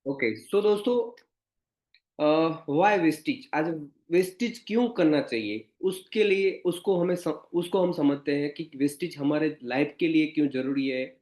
Okay so दोस्तों, why wastage आज wastage क्यों करना चाहिए उसके लिए उसको हम समझते हैं कि वेस्टेज हमारे लाइफ के लिए क्यों जरूरी है।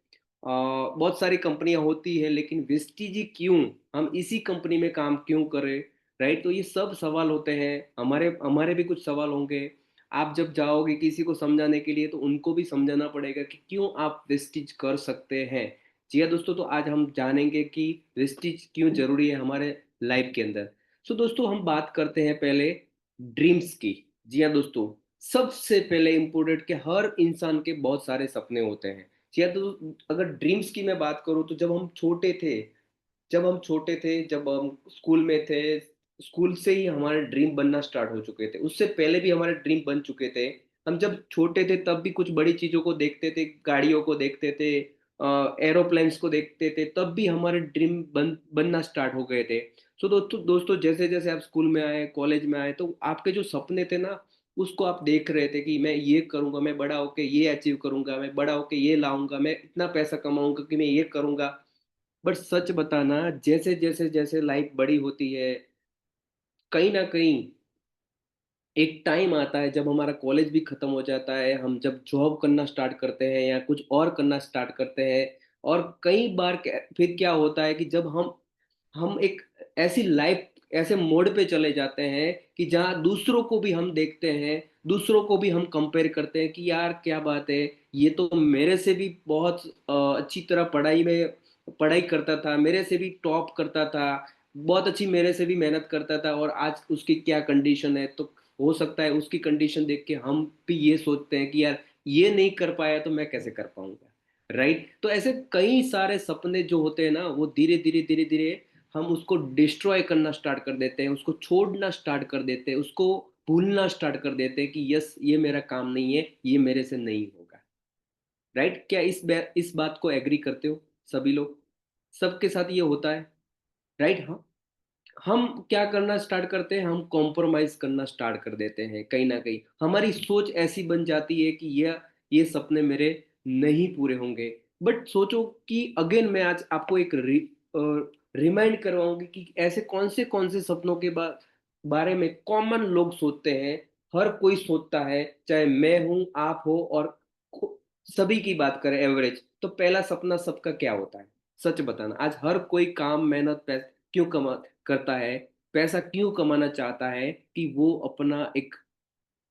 बहुत सारी कंपनियां होती है लेकिन वेस्टेज ही क्यों, हम इसी कंपनी में काम क्यों करें। राइट, तो ये सब सवाल होते हैं। हमारे हमारे भी कुछ सवाल होंगे। आप जब जाओगे किसी को समझाने के लिए तो उनको भी समझाना पड़ेगा कि क्यों आप वेस्टेज कर सकते हैं। जी हाँ दोस्तों, तो आज हम जानेंगे कि वेस्टेज क्यों जरूरी है हमारे लाइफ के अंदर। सो दोस्तों, हम बात करते हैं पहले ड्रीम्स की। जी हाँ दोस्तों, सबसे पहले इम्पोर्टेंट कि हर इंसान के बहुत सारे सपने होते हैं। जी हाँ, तो अगर ड्रीम्स की मैं बात करूँ तो जब हम स्कूल में थे, स्कूल से ही हमारे ड्रीम बनना स्टार्ट हो चुके थे। उससे पहले भी हमारे ड्रीम बन चुके थे। हम जब छोटे थे तब भी कुछ बड़ी चीज़ों को देखते थे, गाड़ियों को देखते थे, एरोप्लेन्स को देखते थे, तब भी हमारे ड्रीम बनना स्टार्ट हो गए थे। सो दोस्तों जैसे-जैसे आप स्कूल में आए, कॉलेज में आए, तो आपके जो सपने थे ना, उसको आप देख रहे थे कि मैं ये करूँगा, मैं बड़ा होके ये अचीव करूँगा, मैं बड़ा होके ये लाऊँगा, मैं इतना पैसा कमाऊँगा कि मैं ये करूँगा। बट सच बताना, जैसे-जैसे लाइफ बड़ी होती है, कहीं न कहीं एक टाइम आता है जब हमारा कॉलेज भी खत्म हो जाता है, हम जब जॉब करना स्टार्ट करते हैं या कुछ और करना स्टार्ट करते हैं। और कई बार फिर क्या होता है कि जब हम एक ऐसी लाइफ, ऐसे मोड पे चले जाते हैं कि जहाँ दूसरों को भी हम देखते हैं, दूसरों को भी हम कंपेयर करते हैं कि यार क्या बात है, ये तो मेरे से भी बहुत अच्छी तरह पढ़ाई करता था, मेरे से भी टॉप करता था, बहुत अच्छी मेरे से भी मेहनत करता था, और आज उसकी क्या कंडीशन है। तो हो सकता है उसकी कंडीशन देख के हम भी ये सोचते हैं कि यार ये नहीं कर पाया तो मैं कैसे कर पाऊंगा। राइट, तो ऐसे कई सारे सपने जो होते हैं ना, वो धीरे धीरे हम उसको डिस्ट्रॉय करना स्टार्ट कर देते हैं, उसको छोड़ना स्टार्ट कर देते हैं, उसको भूलना स्टार्ट कर देते हैं कि यस, ये मेरा काम नहीं है, ये मेरे से नहीं होगा। राइट, क्या इस बात को एग्री करते हो सभी लोग? सबके साथ ये होता है। राइट, हाँ। हम क्या करना स्टार्ट करते हैं, हम कॉम्प्रोमाइज करना स्टार्ट कर देते हैं। कहीं ना कहीं हमारी सोच ऐसी बन जाती है कि ये सपने मेरे नहीं पूरे होंगे। बट सोचो कि अगेन मैं आज आपको एक रिमाइंड करवाऊंगी कि ऐसे कौन से सपनों के बारे में कॉमन लोग सोचते हैं। हर कोई सोचता है, चाहे मैं हूं, आप हो, और को- सभी की बात करें एवरेज, तो पहला सपना सबका क्या होता है? सच बताना, आज हर कोई काम, मेहनत, पैसा क्यों कमा करता है, पैसा क्यों कमाना चाहता है कि वो अपना एक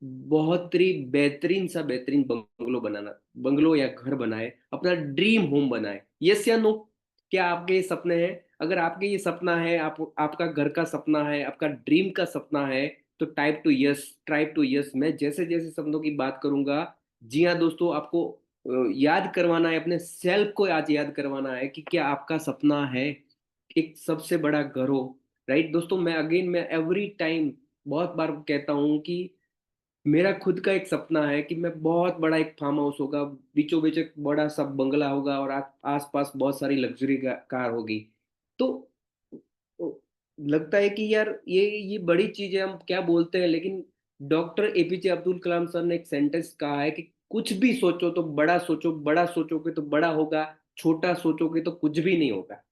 बहुत ही बेहतरीन बंगलो बनाना, बंगलो या घर बनाए, अपना ड्रीम होम बनाए। यस या नो? क्या आपके ये सपने हैं? अगर आपके ये सपना है, आपका घर का सपना है, आपका ड्रीम का सपना है, तो टाइप टू यस। मैं जैसे जैसे सपनों की बात करूंगा, जी हाँ दोस्तों, आपको याद करवाना है, अपने सेल्फ को आज याद करवाना है कि क्या आपका सपना है एक सबसे बड़ा घर हो। राइट दोस्तों, मैं एवरी टाइम बहुत बार कहता हूँ कि मेरा खुद का एक सपना है कि मैं बहुत बड़ा एक फार्म हाउस होगा, बीचों बीच एक बड़ा सा बंगला होगा, और आस पास बहुत सारी लग्जरी कार होगी। तो तो लगता है कि यार ये बड़ी चीज है, हम क्या बोलते हैं, लेकिन doctor APJ Abdul Kalam sir ने एक सेंटेंस कहा है कि कुछ भी सोचो तो बड़ा सोचो, बड़ा सोचोगे तो बड़ा होगा, छोटा सोचोगे तो कुछ भी नहीं होगा।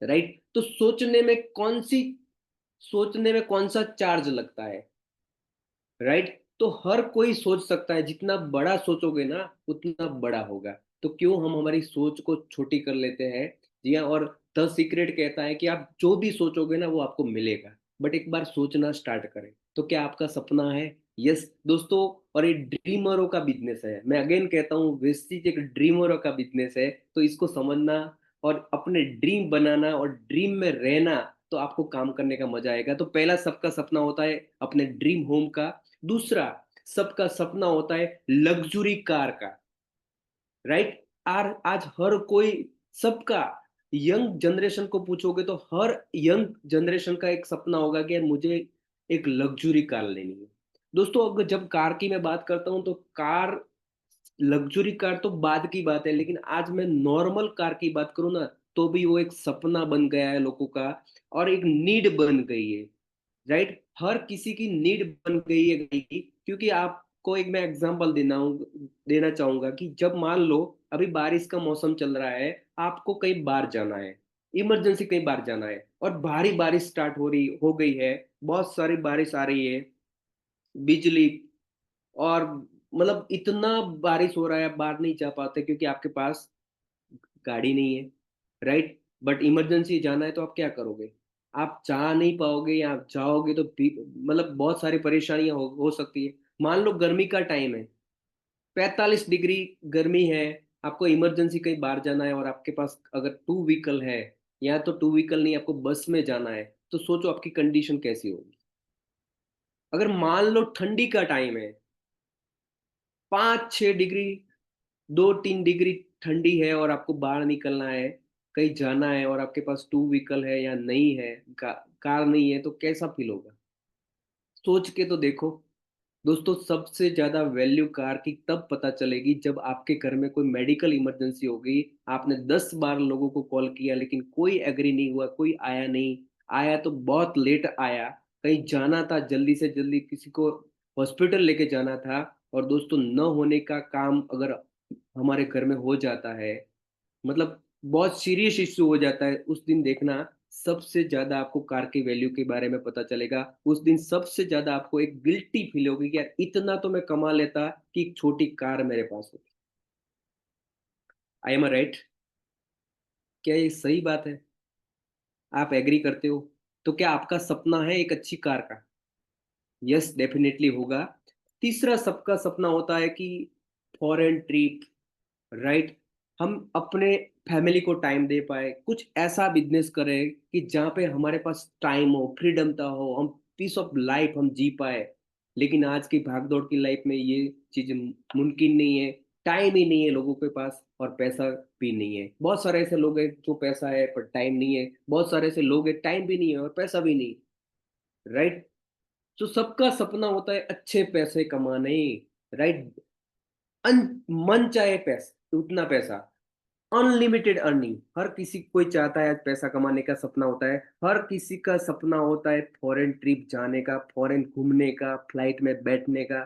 राइट, तो सोचने में कौन सा चार्ज लगता है? राइट, तो हर कोई सोच सकता है, जितना बड़ा सोचोगे ना उतना बड़ा होगा। तो क्यों हम हमारी सोच को छोटी कर लेते हैं? जी हाँ, और द सीक्रेट कहता है कि आप जो भी सोचोगे ना वो आपको मिलेगा। बट एक बार सोचना स्टार्ट करें। तो क्या आपका सपना है? यस दोस्तों, और ये ड्रीमरों का बिजनेस है। मैं अगेन कहता हूँ, वेस्टिज एक ड्रीमरों का बिजनेस है। तो इसको समझना और अपने ड्रीम बनाना और ड्रीम में रहना, तो आपको काम करने का मजा आएगा। तो पहला सबका सपना होता है अपने ड्रीम होम का। दूसरा सबका सपना होता है लग्जरी कार का। राइट, आज हर कोई, सबका, यंग जनरेशन को पूछोगे तो हर यंग जनरेशन का एक सपना होगा कि यार मुझे एक लग्जरी कार लेनी है। दोस्तों, अगर जब कार की मैं बात करता हूं तो कार, लग्जरी कार तो बाद की बात है, लेकिन आज मैं नॉर्मल कार की बात करूँ ना, तो भी वो एक सपना बन गया है लोगों का, और एक नीड बन गई है। राइट, हर किसी की नीड बन गई है गाड़ी की। क्योंकि आपको एक मैं एग्जांपल देना चाहूंगा कि जब मान लो अभी बारिश का मौसम चल रहा है, आपको कहीं बाहर जाना है। इमरजेंसी कहीं बाहर जाना है और भारी बारिश स्टार्ट हो गई है, बहुत सारी बारिश आ रही है, बिजली और मतलब इतना बारिश हो रहा है, आप बाहर नहीं जा पाते क्योंकि आपके पास गाड़ी नहीं है, राइट? बट इमरजेंसी जाना है तो आप क्या करोगे? आप जा नहीं पाओगे या आप जाओगे तो मतलब बहुत सारी परेशानियां हो सकती है। मान लो गर्मी का टाइम है, 45 डिग्री गर्मी है, आपको इमरजेंसी कहीं बाहर जाना है और आपके पास अगर टू व्हीकल है, या तो टू व्हीकल नहीं आपको बस में जाना है, तो सोचो आपकी कंडीशन कैसी होगी। अगर मान लो ठंडी का टाइम है, 5-6 डिग्री, 2-3 डिग्री ठंडी है और आपको बाहर निकलना है, कहीं जाना है और आपके पास टू व्हीकल है या नहीं है, कार नहीं है, तो कैसा फील होगा? सोच के तो देखो। दोस्तों, सबसे ज़्यादा वैल्यू कार की तब पता चलेगी जब आपके घर में कोई मेडिकल इमरजेंसी होगी, आपने 10 बार लोगों को कॉल किया लेकिन कोई एग्री नहीं हुआ, कोई आया नहीं, आया तो बहुत लेट आया, कहीं जाना था जल्दी से जल्दी, किसी को हॉस्पिटल लेके जाना था, और दोस्तों न होने का काम अगर हमारे घर में हो जाता है, मतलब बहुत सीरियस इश्यू हो जाता है, उस दिन देखना सबसे ज़्यादा आपको कार की वैल्यू के बारे में पता चलेगा। उस दिन सबसे ज़्यादा आपको एक गिल्टी फील होगी कि यार इतना तो मैं कमा लेता कि एक छोटी कार मेरे पास होती। I am right? क्या ये सही बात है? आप एग्री करते हो? तो क्या आपका सपना है एक अच्छी कार का? यस, डेफिनेटली होगा। तीसरा सबका सपना होता है कि फॉरेन ट्रिप, राइट? हम अपने फैमिली को टाइम दे पाए, कुछ ऐसा बिजनेस करें कि जहाँ पे हमारे पास टाइम हो, फ्रीडमता हो, हम पीस ऑफ लाइफ हम जी पाए। लेकिन आज की भागदौड़ की लाइफ में ये चीज़ मुमकिन नहीं है, टाइम ही नहीं है लोगों के पास और पैसा भी नहीं है। बहुत सारे ऐसे लोग हैं जो पैसा है पर टाइम नहीं है, बहुत सारे ऐसे लोग हैं टाइम भी नहीं है और पैसा भी नहीं, राइट? तो सबका सपना होता है अच्छे पैसे कमाने, राइट? मन चाहे पैसा, उतना पैसा, अनलिमिटेड अर्निंग, हर किसी कोई चाहता है पैसा कमाने का सपना होता है, हर किसी का सपना होता है फॉरेन ट्रिप जाने का, फॉरेन घूमने का, फ्लाइट में बैठने का।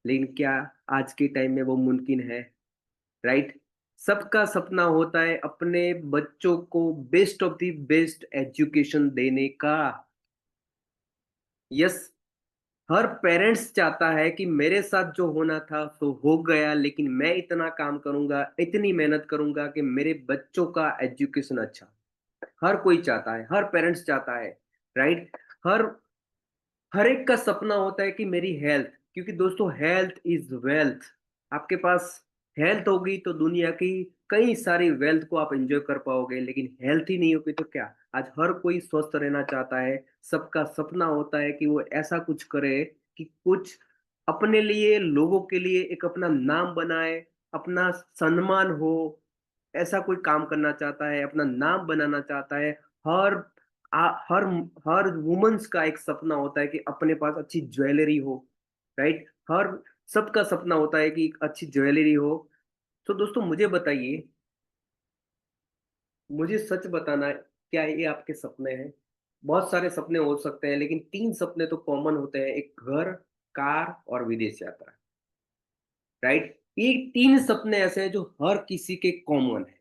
लेकिन क्या आज के टाइम में वो मुमकिन है? राइट? सबका सपना होता है अपने बच्चों को best of the best education देने का। यस, हर पेरेंट्स चाहता है कि मेरे साथ जो होना था सो हो गया, लेकिन मैं इतना काम करूंगा, इतनी मेहनत करूंगा कि मेरे बच्चों का एजुकेशन अच्छा। हर कोई चाहता है, हर पेरेंट्स चाहता है, राइट? हर हर एक का सपना होता है कि मेरी हेल्थ, क्योंकि दोस्तों हेल्थ इज वेल्थ। आपके पास हेल्थ होगी तो दुनिया की कई सारी वेल्थ को आप एंजॉय कर पाओगे, लेकिन हेल्थ ही नहीं होगी तो क्या? आज हर कोई स्वस्थ रहना चाहता है, सबका सपना होता है कि वो ऐसा कुछ करे कि कुछ अपने लिए, लोगों के लिए एक अपना नाम बनाए, अपना सम्मान हो, ऐसा कोई काम करना चाहता है, अपना नाम बनाना चाहता है। हर हर हर वुमेन्स का एक सपना होता है कि अपने पास अच्छी ज्वेलरी हो, राइट? हर सबका सपना होता है कि एक अच्छी ज्वेलरी हो। तो दोस्तों मुझे बताइए, मुझे सच बताना है, क्या ये आपके सपने हैं? बहुत सारे सपने हो सकते हैं लेकिन 3 सपने तो कॉमन होते हैं, एक घर, कार और विदेश यात्रा, राइट? ये 3 सपने ऐसे हैं जो हर किसी के कॉमन है,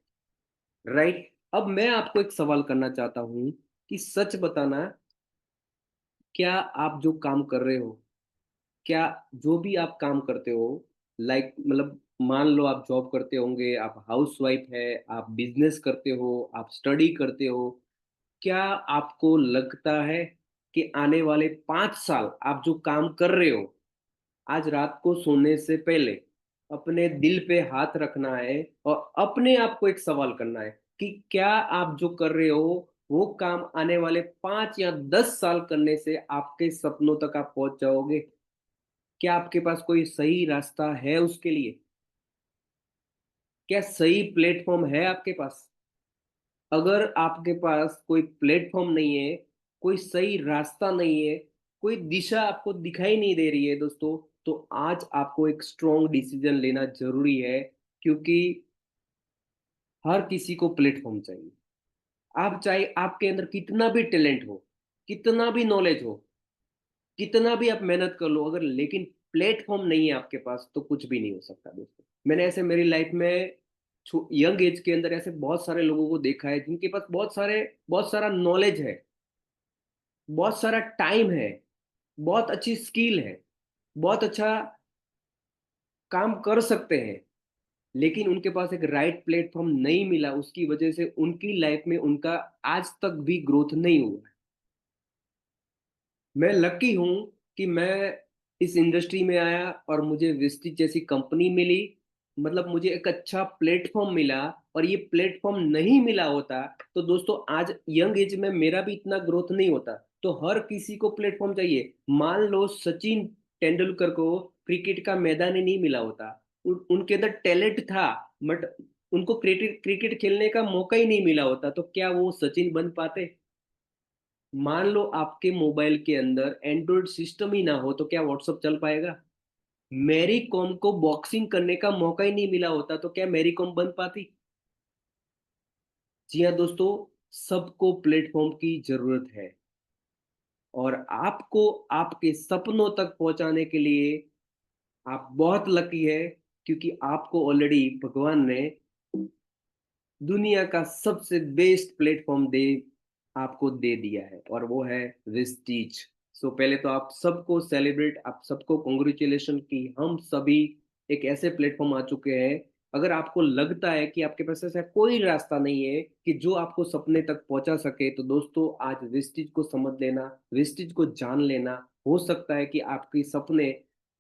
राइट? अब मैं आपको एक सवाल करना चाहता हूँ कि सच बताना, क्या आप जो काम कर रहे हो, क्या जो भी आप काम करते हो, लाइक मतलब मान लो आप जॉब करते होंगे, आप हाउसवाइफ है, आप बिजनेस करते हो, आप स्टडी करते हो, क्या आपको लगता है कि आने वाले 5 साल आप जो काम कर रहे हो, आज रात को सोने से पहले अपने दिल पे हाथ रखना है और अपने आप को एक सवाल करना है कि क्या आप जो कर रहे हो वो काम आने वाले 5 या 10 साल करने से आपके सपनों तक आप पहुंच जाओगे? क्या आपके पास कोई सही रास्ता है उसके लिए? क्या सही प्लेटफॉर्म है आपके पास? अगर आपके पास कोई प्लेटफॉर्म नहीं है, कोई सही रास्ता नहीं है, कोई दिशा आपको दिखाई नहीं दे रही है दोस्तों, तो आज आपको एक स्ट्रॉन्ग डिसीजन लेना ज़रूरी है, क्योंकि हर किसी को प्लेटफॉर्म चाहिए। आप चाहे आपके अंदर कितना भी टैलेंट हो, कितना भी नॉलेज हो, कितना भी आप मेहनत कर लो, अगर लेकिन प्लेटफॉर्म नहीं है आपके पास तो कुछ भी नहीं हो सकता दोस्तों। मैंने ऐसे मेरी लाइफ में यंग एज के अंदर ऐसे बहुत सारे लोगों को देखा है जिनके पास बहुत सारा नॉलेज है, बहुत सारा टाइम है, बहुत अच्छी स्किल है, बहुत अच्छा काम कर सकते हैं, लेकिन उनके पास एक राइट प्लेटफॉर्म नहीं मिला, उसकी वजह से उनकी लाइफ में उनका आज तक भी ग्रोथ नहीं हुआ। मैं लकी हूं कि मैं इस इंडस्ट्री में आया और मुझे विस्टिज जैसी कंपनी मिली, मतलब मुझे एक अच्छा प्लेटफॉर्म मिला। और ये प्लेटफॉर्म नहीं मिला होता तो दोस्तों आज यंग एज में मेरा भी इतना ग्रोथ नहीं होता। तो हर किसी को प्लेटफॉर्म चाहिए। मान लो सचिन तेंदुलकर को क्रिकेट का मैदान ही नहीं मिला होता, उनके अंदर टैलेंट था, बट उनको क्रिकेट क्रिकेट खेलने का मौका ही नहीं मिला होता, तो क्या वो सचिन बन पाते? मान लो आपके मोबाइल के अंदर एंड्रॉइड सिस्टम ही ना हो तो क्या व्हाट्सअप चल पाएगा? मैरी कॉम को बॉक्सिंग करने का मौका ही नहीं मिला होता तो क्या मैरी कॉम बन पाती? जी हाँ दोस्तों, सबको प्लेटफॉर्म की जरूरत है। और आपको आपके सपनों तक पहुंचाने के लिए आप बहुत लकी है, क्योंकि आपको ऑलरेडी भगवान ने दुनिया का सबसे बेस्ट प्लेटफॉर्म दे आपको दे दिया है, और वो है विस्टीज। सो पहले तो आप सबको सेलिब्रेट, आप सबको कॉन्ग्रेचुलेशन कि हम सभी एक ऐसे प्लेटफॉर्म आ चुके हैं। अगर आपको लगता है कि आपके पास ऐसा कोई रास्ता नहीं है कि जो आपको सपने तक पहुंचा सके, तो दोस्तों आज विस्टीज को समझ लेना, विस्टीज को जान लेना। हो सकता है कि आपके सपने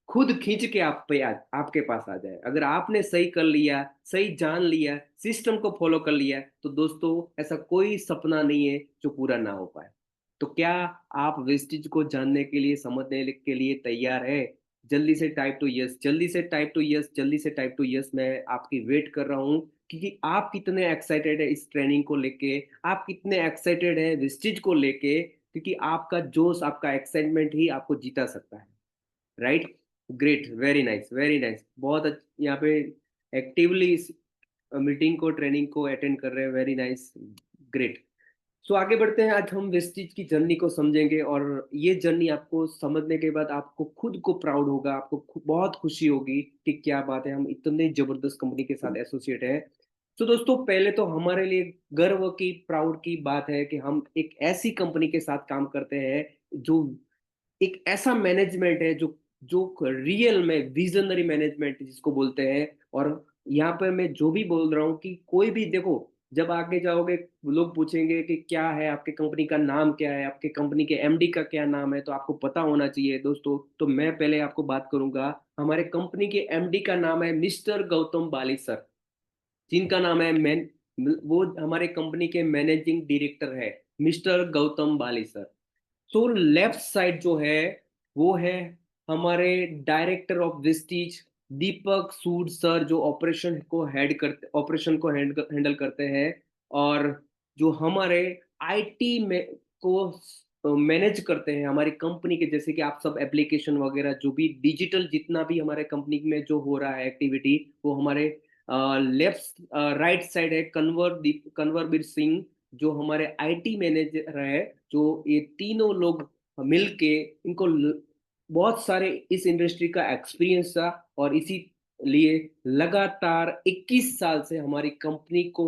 खुद खींच के आपके पास आ जाए। अगर आपने सही कर लिया, सही जान लिया, सिस्टम को फॉलो कर लिया, तो दोस्तों ऐसा कोई सपना नहीं है जो पूरा ना हो पाए। तो क्या आप वेस्टेज को जानने के लिए, समझने के लिए तैयार है? जल्दी से टाइप टू यस, जल्दी से टाइप टू यस, जल्दी से टाइप टू यस। मैं आपकी वेट कर रहा हूँ, क्योंकि आप कितने एक्साइटेड है इस ट्रेनिंग को लेके, आप कितने एक्साइटेड है वेस्टेज को लेके, क्योंकि आपका जोश, आपका एक्साइटमेंट ही आपको जीता सकता है। Right? Great, very nice, very nice. यहाँ पे एक्टिवली इस मीटिंग को, ट्रेनिंग को अटेंड कर रहे हैं। Very nice, great. सो आगे बढ़ते हैं। आज हम वेस्टीज की जर्नी को समझेंगे, और ये जर्नी आपको समझने के बाद आपको खुद को प्राउड होगा, आपको बहुत खुशी होगी कि क्या बात है, हम इतने जबरदस्त कंपनी के साथ एसोसिएट है। तो दोस्तों पहले तो हमारे लिए गर्व की, प्राउड की बात है कि हम एक ऐसी कंपनी के साथ काम करते हैं जो एक ऐसा मैनेजमेंट है जो जो रियल में विजनरी मैनेजमेंट जिसको बोलते हैं। और यहाँ पर मैं जो भी बोल रहा हूँ कि कोई भी देखो, जब आगे जाओगे लोग पूछेंगे कि क्या है आपके कंपनी का नाम, क्या है आपके कंपनी के एमडी का क्या नाम है, तो आपको पता होना चाहिए दोस्तों। तो मैं पहले आपको बात करूंगा, हमारे कंपनी के एमडी का नाम है मिस्टर गौतम बाली सर, जिनका नाम है मैन, वो हमारे कंपनी के मैनेजिंग डायरेक्टर है, मिस्टर गौतम बाली सर। तो लेफ्ट साइड जो है वो है हमारे director of Vestige Deepak Sood sir, जो ऑपरेशन को हैंडल करते हैं। और जो हमारे आईटी में को मैनेज करते हैं हमारी कंपनी के, जैसे कि आप सब एप्लीकेशन वगैरह जो भी डिजिटल जितना भी हमारे कंपनी में जो हो रहा है एक्टिविटी, वो हमारे लेफ्ट राइट साइड है कन्वरबीर सिंह, जो हमारे आईटी मैनेजर है। जो ये तीनों लोग मिलके, इनको बहुत सारे इस इंडस्ट्री का एक्सपीरियंस था, और इसी लिए लगातार 21 साल से हमारी कंपनी को,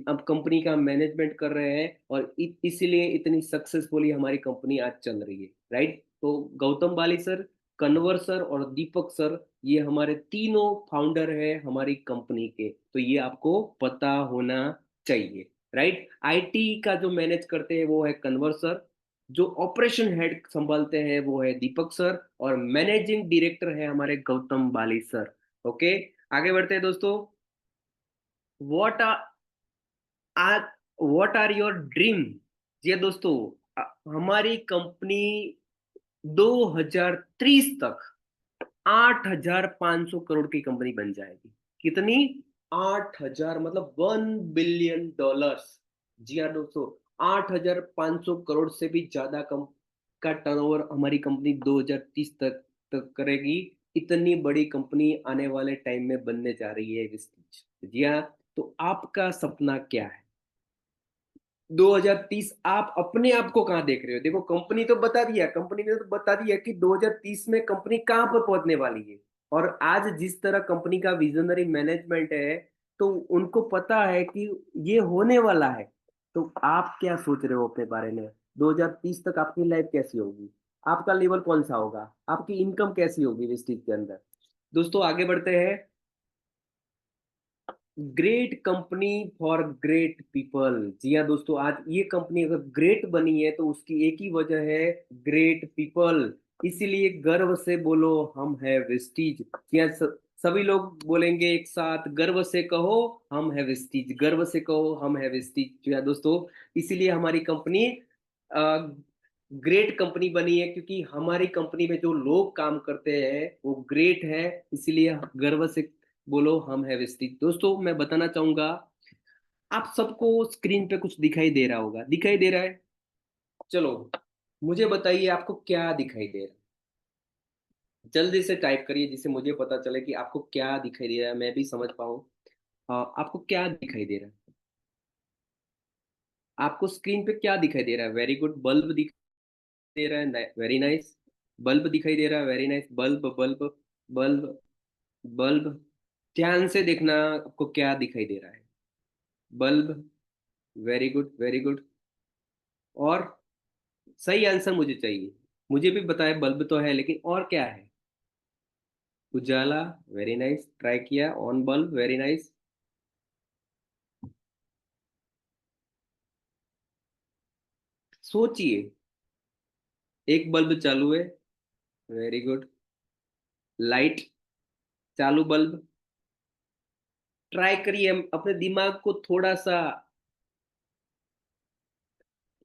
अब कंपनी का मैनेजमेंट कर रहे हैं, और इसीलिए इतनी सक्सेसफुली हमारी कंपनी आज चल रही है। राइट? तो गौतम बाली सर, कन्वर सर और दीपक सर, ये हमारे तीनों फाउंडर है हमारी कंपनी के, तो ये आपको पता होना चाहिए। राइट? आईटी का जो मैनेज करते हैं वो है कन्वर सर, जो ऑपरेशन हेड संभालते हैं वो है दीपक सर, और मैनेजिंग डायरेक्टर है हमारे गौतम बाली सर। ओके, आगे बढ़ते हैं दोस्तों। What are what are your dream? जी दोस्तों, हमारी कंपनी 2030 तक 8,500 करोड़ की कंपनी बन जाएगी। कितनी? 8,000, मतलब $1 बिलियन। जी हाँ दोस्तों, 8,500 करोड़ से भी ज्यादा कम का टर्नओवर हमारी कंपनी 2030 तक करेगी। इतनी बड़ी कंपनी आने वाले टाइम में बनने जा रही है विस्टीज। जी हाँ। तो आपका सपना क्या है? 2030 आप अपने आप को कहाँ देख रहे हो? देखो, कंपनी तो बता दिया, कंपनी ने तो बता दिया कि 2030 में कंपनी कहाँ पर पहुंचने वाली है। और आज जिस तरह कंपनी का विजनरी मैनेजमेंट है, तो उनको पता है कि ये होने वाला है। तो आप क्या सोच रहे हो अपने बारे में? 2030 तक आपकी लाइफ कैसी होगी? आपका लेवल कौन सा होगा? आपकी इनकम कैसी होगी वेस्टीज के अंदर? दोस्तों आगे बढ़ते हैं। Great company for great people. जी हाँ दोस्तों, आज ये कंपनी अगर ग्रेट बनी है तो उसकी एक ही वजह है, ग्रेट पीपल। इसीलिए गर्व से बोलो हम है वेस्टीज। जी हाँ, सभी लोग बोलेंगे एक साथ, गर्व से कहो हम है वेस्टीज, गर्व से कहो हम है वेस्टीज। जी हाँ दोस्तों, इसीलिए हमारी कंपनी ग्रेट कंपनी बनी है, क्योंकि हमारी कंपनी में जो लोग काम करते हैं वो ग्रेट है। इसीलिए गर्व से बोलो हम है वेस्टीज। दोस्तों मैं बताना चाहूंगा, आप सबको स्क्रीन पे कुछ दिखाई दे रहा होगा, दिखाई दे रहा है? चलो मुझे बताइए आपको क्या दिखाई दे रहा है। जल्दी से टाइप करिए जिससे मुझे पता चले कि आपको क्या दिखाई दे रहा है, मैं भी समझ पाऊँ। आपको क्या दिखाई दे रहा है? आपको स्क्रीन पे क्या दिखाई दे रहा है? वेरी गुड, बल्ब दिखाई दे रहा है, वेरी नाइस। बल्ब दिखाई दे रहा है, very nice. Bulb bulb bulb bulb. ध्यान से देखना आपको क्या दिखाई दे रहा है। Bulb, very good very good. और सही आंसर मुझे चाहिए। मुझे भी बताए, बल्ब तो है लेकिन और क्या है? उजाला, वेरी नाइस, ट्राई किया। On bulb, very nice. सोचिए, एक बल्ब चालू है, वेरी गुड। लाइट, चालू बल्ब। ट्राई करिए अपने दिमाग को थोड़ा सा।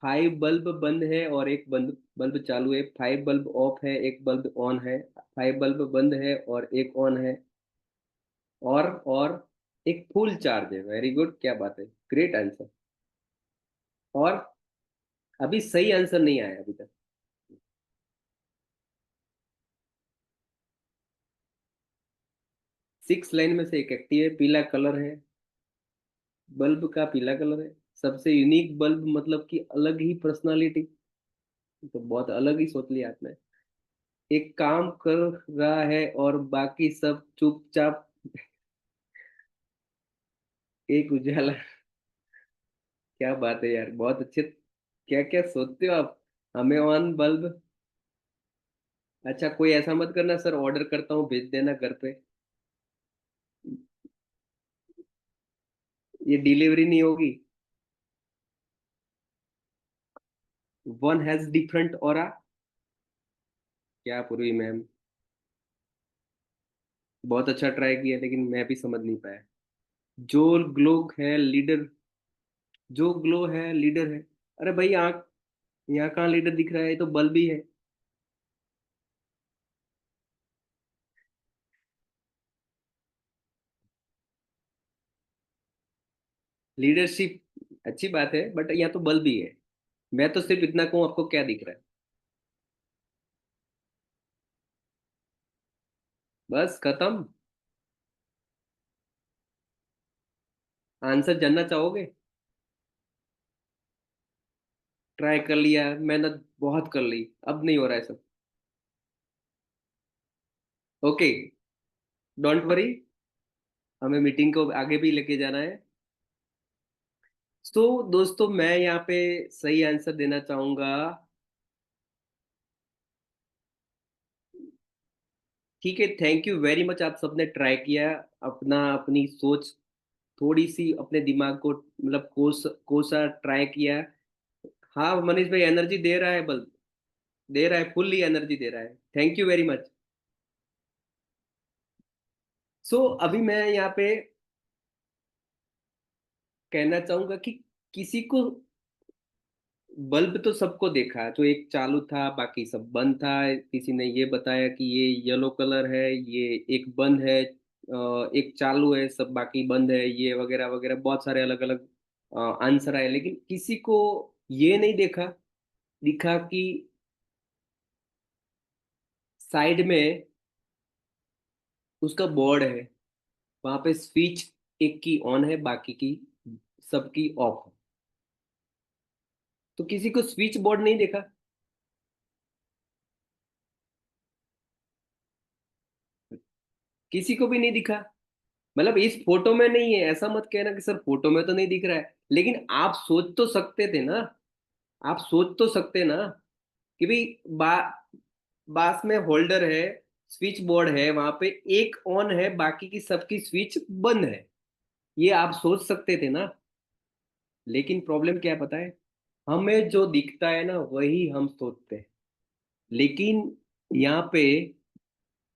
फाइव बल्ब बंद है और एक बंद बल्ब चालू है, फाइव बल्ब ऑफ है, एक बल्ब ऑन है, फाइव बल्ब बंद है और एक ऑन है। और एक फुल चार्ज है, वेरी गुड, क्या बात है, ग्रेट आंसर। और अभी सही आंसर नहीं आया अभी तक। सिक्स लाइन में से एक एक्टिव है, पीला कलर है। बल्ब का पीला कलर है। सबसे यूनिक बल्ब मतलब कि अलग ही पर्सनालिटी। तो बहुत अलग ही सोच लिया आपने। एक काम कर रहा है और बाकी सब चुपचाप। एक उजाला। क्या बात है यार, बहुत अच्छे। क्या क्या सोचते हो आप? हमें ऑन बल्ब। अच्छा कोई ऐसा मत करना सर, ऑर्डर करता हूँ भेज देना घर पे। ये डिलीवरी नहीं होगी? One has different aura. क्या पूर्वी मैम, बहुत अच्छा ट्राई किया लेकिन मैं भी समझ नहीं पाया। जो ग्लो है लीडर, जो ग्लो है लीडर है। अरे भाई आँख, यहाँ कहाँ लीडर दिख रहा है, ये तो बल्ब ही है। लीडरशिप अच्छी बात है बट यहाँ तो बल्ब ही है। मैं तो सिर्फ इतना कहूँ, आपको क्या दिख रहा है? बस खत्म। आंसर जानना चाहोगे? ट्राई कर लिया, मेहनत बहुत कर ली, अब नहीं हो रहा है सब। ओके, डोंट वरी, हमें मीटिंग को आगे भी लेके जाना है। तो दोस्तों मैं यहाँ पे सही आंसर देना चाहूंगा। ठीक है, थैंक यू वेरी मच, आप सबने ट्राई किया। अपना अपनी सोच थोड़ी सी अपने दिमाग को मतलब कोसा ट्राई किया। हाँ मनीष भाई, एनर्जी दे रहा है बल्ब, दे रहा है, फुल्ली एनर्जी दे रहा है। Thank you very much. So अभी मैं यहाँ पे कहना चाहूंगा कि किसी को, बल्ब तो सबको देखा, जो एक चालू था बाकी सब बंद था। किसी ने ये बताया कि ये येलो कलर है, ये एक बंद है, एक चालू है, सब बाकी बंद है, ये वगैरह वगैरह बहुत सारे अलग अलग आंसर आए। लेकिन किसी को ये नहीं देखा, दिखा कि साइड में उसका बोर्ड है, वहां पे स्विच एक की ऑन है, बाकी की सबकी ऑफ है। तो किसी को स्विच बोर्ड नहीं देखा? किसी को भी नहीं दिखा? मतलब इस फोटो में नहीं है, ऐसा मत कहना कि सर फोटो में तो नहीं दिख रहा है, लेकिन आप सोच तो सकते थे ना, आप सोच तो सकते ना कि भाई बास में होल्डर है, स्विच बोर्ड है, वहां पे एक ऑन है, बाकी की सबकी स्विच बंद है, ये आप सोच सकते थे ना। लेकिन प्रॉब्लम क्या है पता है, हमें जो दिखता है ना वही हम सोचते हैं। लेकिन यहाँ पे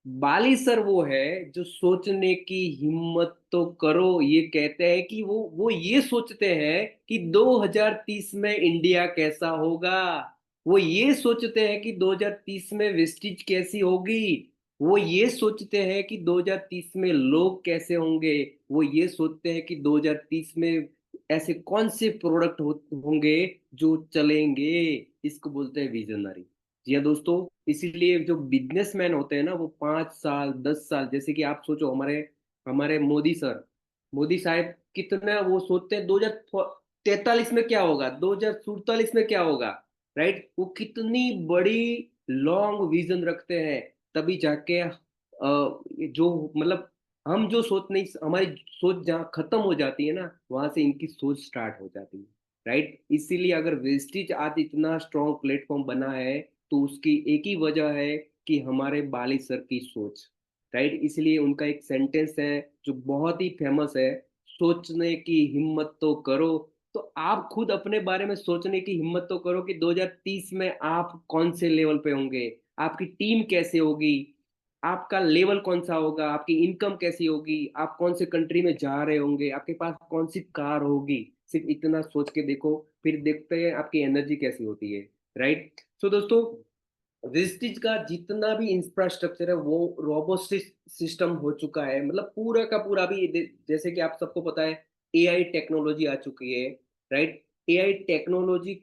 बाली सर वो है जो सोचने की हिम्मत तो करो, ये कहते हैं कि वो ये सोचते हैं कि 2030 में इंडिया कैसा होगा, वो ये सोचते हैं कि 2030 में वेस्टिज कैसी होगी, वो ये सोचते हैं कि 2030 में लोग कैसे होंगे, वो ये सोचते हैं कि 2030 में ऐसे कौन से प्रोडक्ट होंगे जो चलेंगे। इसको बोलते हैं विजनरी। जी हाँ दोस्तों, इसीलिए जो बिजनेसमैन होते हैं ना वो 5 साल 10 साल, जैसे कि आप सोचो हमारे हमारे मोदी सर, मोदी साहब कितना वो सोचते हैं 2043 में क्या होगा, 2047 में क्या होगा, राइट। वो कितनी बड़ी लॉन्ग विजन रखते हैं, तभी जाके जो मतलब हम जो सोच नहीं, हमारी सोच जहाँ खत्म हो जाती है ना वहां से इनकी सोच स्टार्ट हो जाती है, राइट। इसीलिए अगर वेस्टिज आज इतना स्ट्रॉन्ग प्लेटफॉर्म बना है तो उसकी एक ही वजह है कि हमारे बाली सर की सोच, राइट। इसलिए उनका एक सेंटेंस है जो बहुत ही फेमस है, सोचने की हिम्मत तो करो। तो आप खुद अपने बारे में सोचने की हिम्मत तो करो कि 2030 में आप कौन से लेवल पे होंगे, आपकी टीम कैसे होगी, आपका लेवल कौन सा होगा, आपकी इनकम कैसी होगी, आप कौन से कंट्री में जा रहे होंगे, आपके पास कौन सी कार होगी। सिर्फ इतना सोच के देखो, फिर देखते हैं आपकी एनर्जी कैसी होती है, राइट। सो दोस्तों, वेस्टिज का जितना भी इंफ्रास्ट्रक्चर है वो रोबोटिक सिस्टम हो चुका है, मतलब पूरा का पूरा भी जैसे कि आप सबको पता है एआई टेक्नोलॉजी आ चुकी है, राइट। एआई टेक्नोलॉजी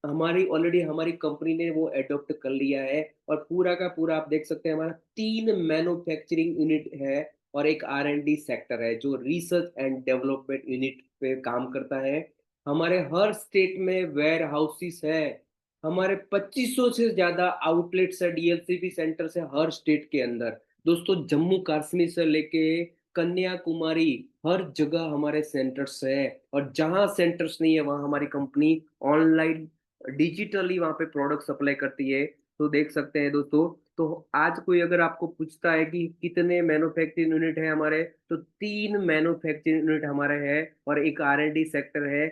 हमारी ऑलरेडी हमारी कंपनी ने वो एडॉप्ट कर लिया है, और पूरा का पूरा आप देख सकते हैं हमारा 3 मैन्युफैक्चरिंग यूनिट है और एक R&D सेक्टर है जो रिसर्च एंड डेवलपमेंट यूनिट पे काम करता है। हमारे हर स्टेट में वेयर हाउसेस है, हमारे 2500 से ज्यादा आउटलेट्स है डीएलसीबी सेंटर से हर स्टेट के अंदर। दोस्तों जम्मू कश्मीर से लेके कन्याकुमारी हर जगह हमारे सेंटर्स है, और जहां सेंटर्स नहीं है वहां हमारी कंपनी ऑनलाइन डिजिटली वहां पे प्रोडक्ट सप्लाई करती है। तो देख सकते हैं दोस्तों, तो आज कोई अगर आपको पूछता है कि कितने मैन्युफैक्चरिंग यूनिट है हमारे, तो 3 मैन्युफैक्चरिंग यूनिट हमारे हैं और एक R&D सेक्टर है।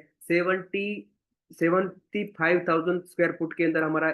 75,000 स्क्वायर फुट के अंदर हमारा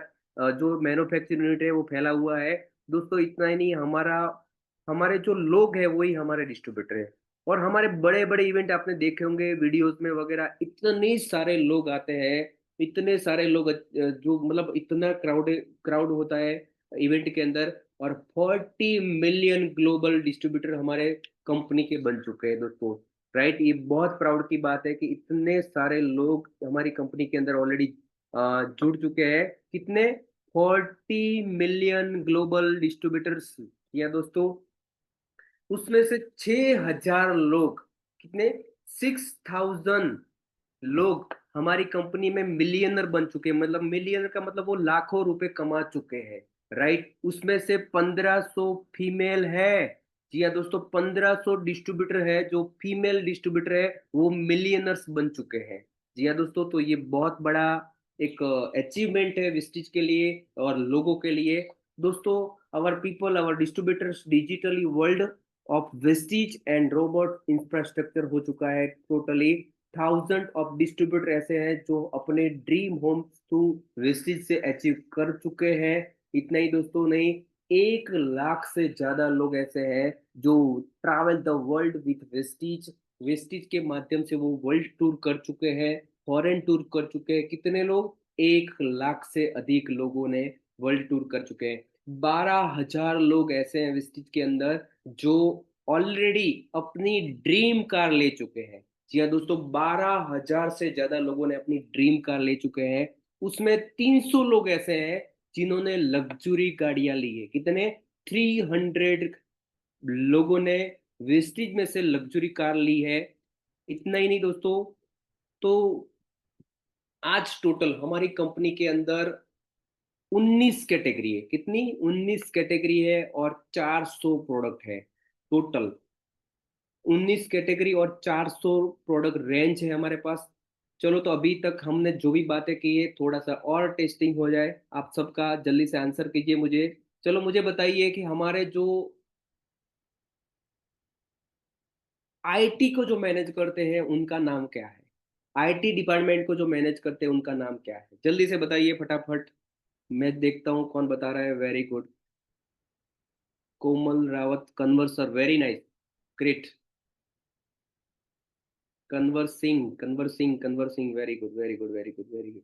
जो मैन्युफैक्चरिंग यूनिट है वो फैला हुआ है। दोस्तों इतना ही नहीं, हमारा हमारे जो लोग हैं वही हमारे डिस्ट्रीब्यूटर है, और हमारे बड़े बड़े इवेंट आपने देखे होंगे वीडियोस में वगैरह, इतने सारे लोग आते हैं, इतने सारे लोग जो मतलब इतना क्राउड होता है इवेंट के अंदर। और 40 मिलियन ग्लोबल डिस्ट्रीब्यूटर हमारे कंपनी के बन चुके हैं दोस्तों, राइट। ये बहुत प्राउड की बात है कि इतने सारे लोग हमारी कंपनी के अंदर ऑलरेडी जुड़ चुके हैं। कितने? 40 मिलियन ग्लोबल डिस्ट्रीब्यूटर्स। या दोस्तों उसमें से 6,000 लोग, कितने? 6,000 लोग हमारी कंपनी में मिलियनर बन चुके हैं, मतलब मिलियनर का मतलब वो लाखों रुपए कमा चुके हैं, राइट। उसमें से 1500 फीमेल है। जी हाँ दोस्तों, 1500 डिस्ट्रीब्यूटर है जो फीमेल डिस्ट्रीब्यूटर है, वो मिलियनर्स बन चुके हैं। जी हाँ दोस्तों, तो ये बहुत बड़ा एक अचीवमेंट है विस्टिज के लिए और लोगों के लिए। दोस्तों, our people, our distributors digitally world of vestige and robot infrastructure हो चुका है टोटली। 1000 ऑफ डिस्ट्रीब्यूटर ऐसे हैं जो अपने ड्रीम होम टू वेस्टिज से अचीव कर चुके हैं। इतना ही दोस्तों नहीं, 1 लाख से ज्यादा लोग ऐसे हैं जो travel the world with Vestige, Vestige के माध्यम से वो वर्ल्ड टूर कर चुके हैं, फॉरेन टूर कर चुके हैं। कितने लोग? 1 लाख से अधिक लोगों ने वर्ल्ड टूर कर चुके हैं। 12,000 लोग ऐसे हैं वेस्टिज के अंदर जो ऑलरेडी अपनी ड्रीम कार ले चुके हैं। जी हाँ दोस्तों, 12,000 से ज्यादा लोगों ने अपनी ड्रीम कार ले चुके हैं। उसमें 300 लोग ऐसे हैं जिन्होंने लग्जरी गाड़ियां ली है। कितने? 300 लोगों ने वेस्टिज में से लग्जरी कार ली है। इतना ही नहीं दोस्तों, तो आज टोटल हमारी कंपनी के अंदर 19 कैटेगरी है। कितनी? 19 कैटेगरी है और 400 प्रोडक्ट है टोटल। 19 कैटेगरी और 400 प्रोडक्ट रेंज है हमारे पास। चलो, तो अभी तक हमने जो भी बातें की है थोड़ा सा और टेस्टिंग हो जाए आप सबका, जल्दी से आंसर कीजिए मुझे। चलो मुझे बताइए कि हमारे जो आईटी को जो मैनेज करते हैं उनका नाम क्या है। आईटी डिपार्टमेंट को जो मैनेज करते हैं उनका नाम क्या है, जल्दी से बताइए फटाफट। मैं देखता हूँ कौन बता रहा है। Very good. Komal Rawat, Kanwar sir, very nice, great. Kanwar Singh, Kanwar Singh, very good, very good, very good, very good,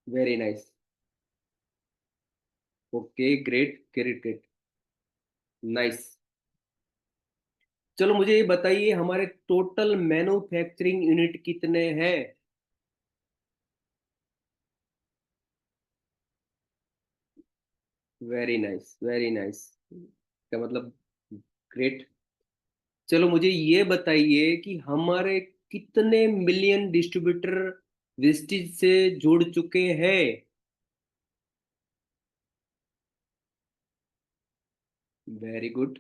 very nice. Okay, great, great, great, nice. चलो मुझे ये बताइए हमारे टोटल मैन्युफैक्चरिंग यूनिट कितने हैं। वेरी नाइस, वेरी नाइस, क्या मतलब, ग्रेट। चलो मुझे ये बताइए कि हमारे कितने मिलियन डिस्ट्रीब्यूटर वेस्टिज से जुड़ चुके हैं। Very good.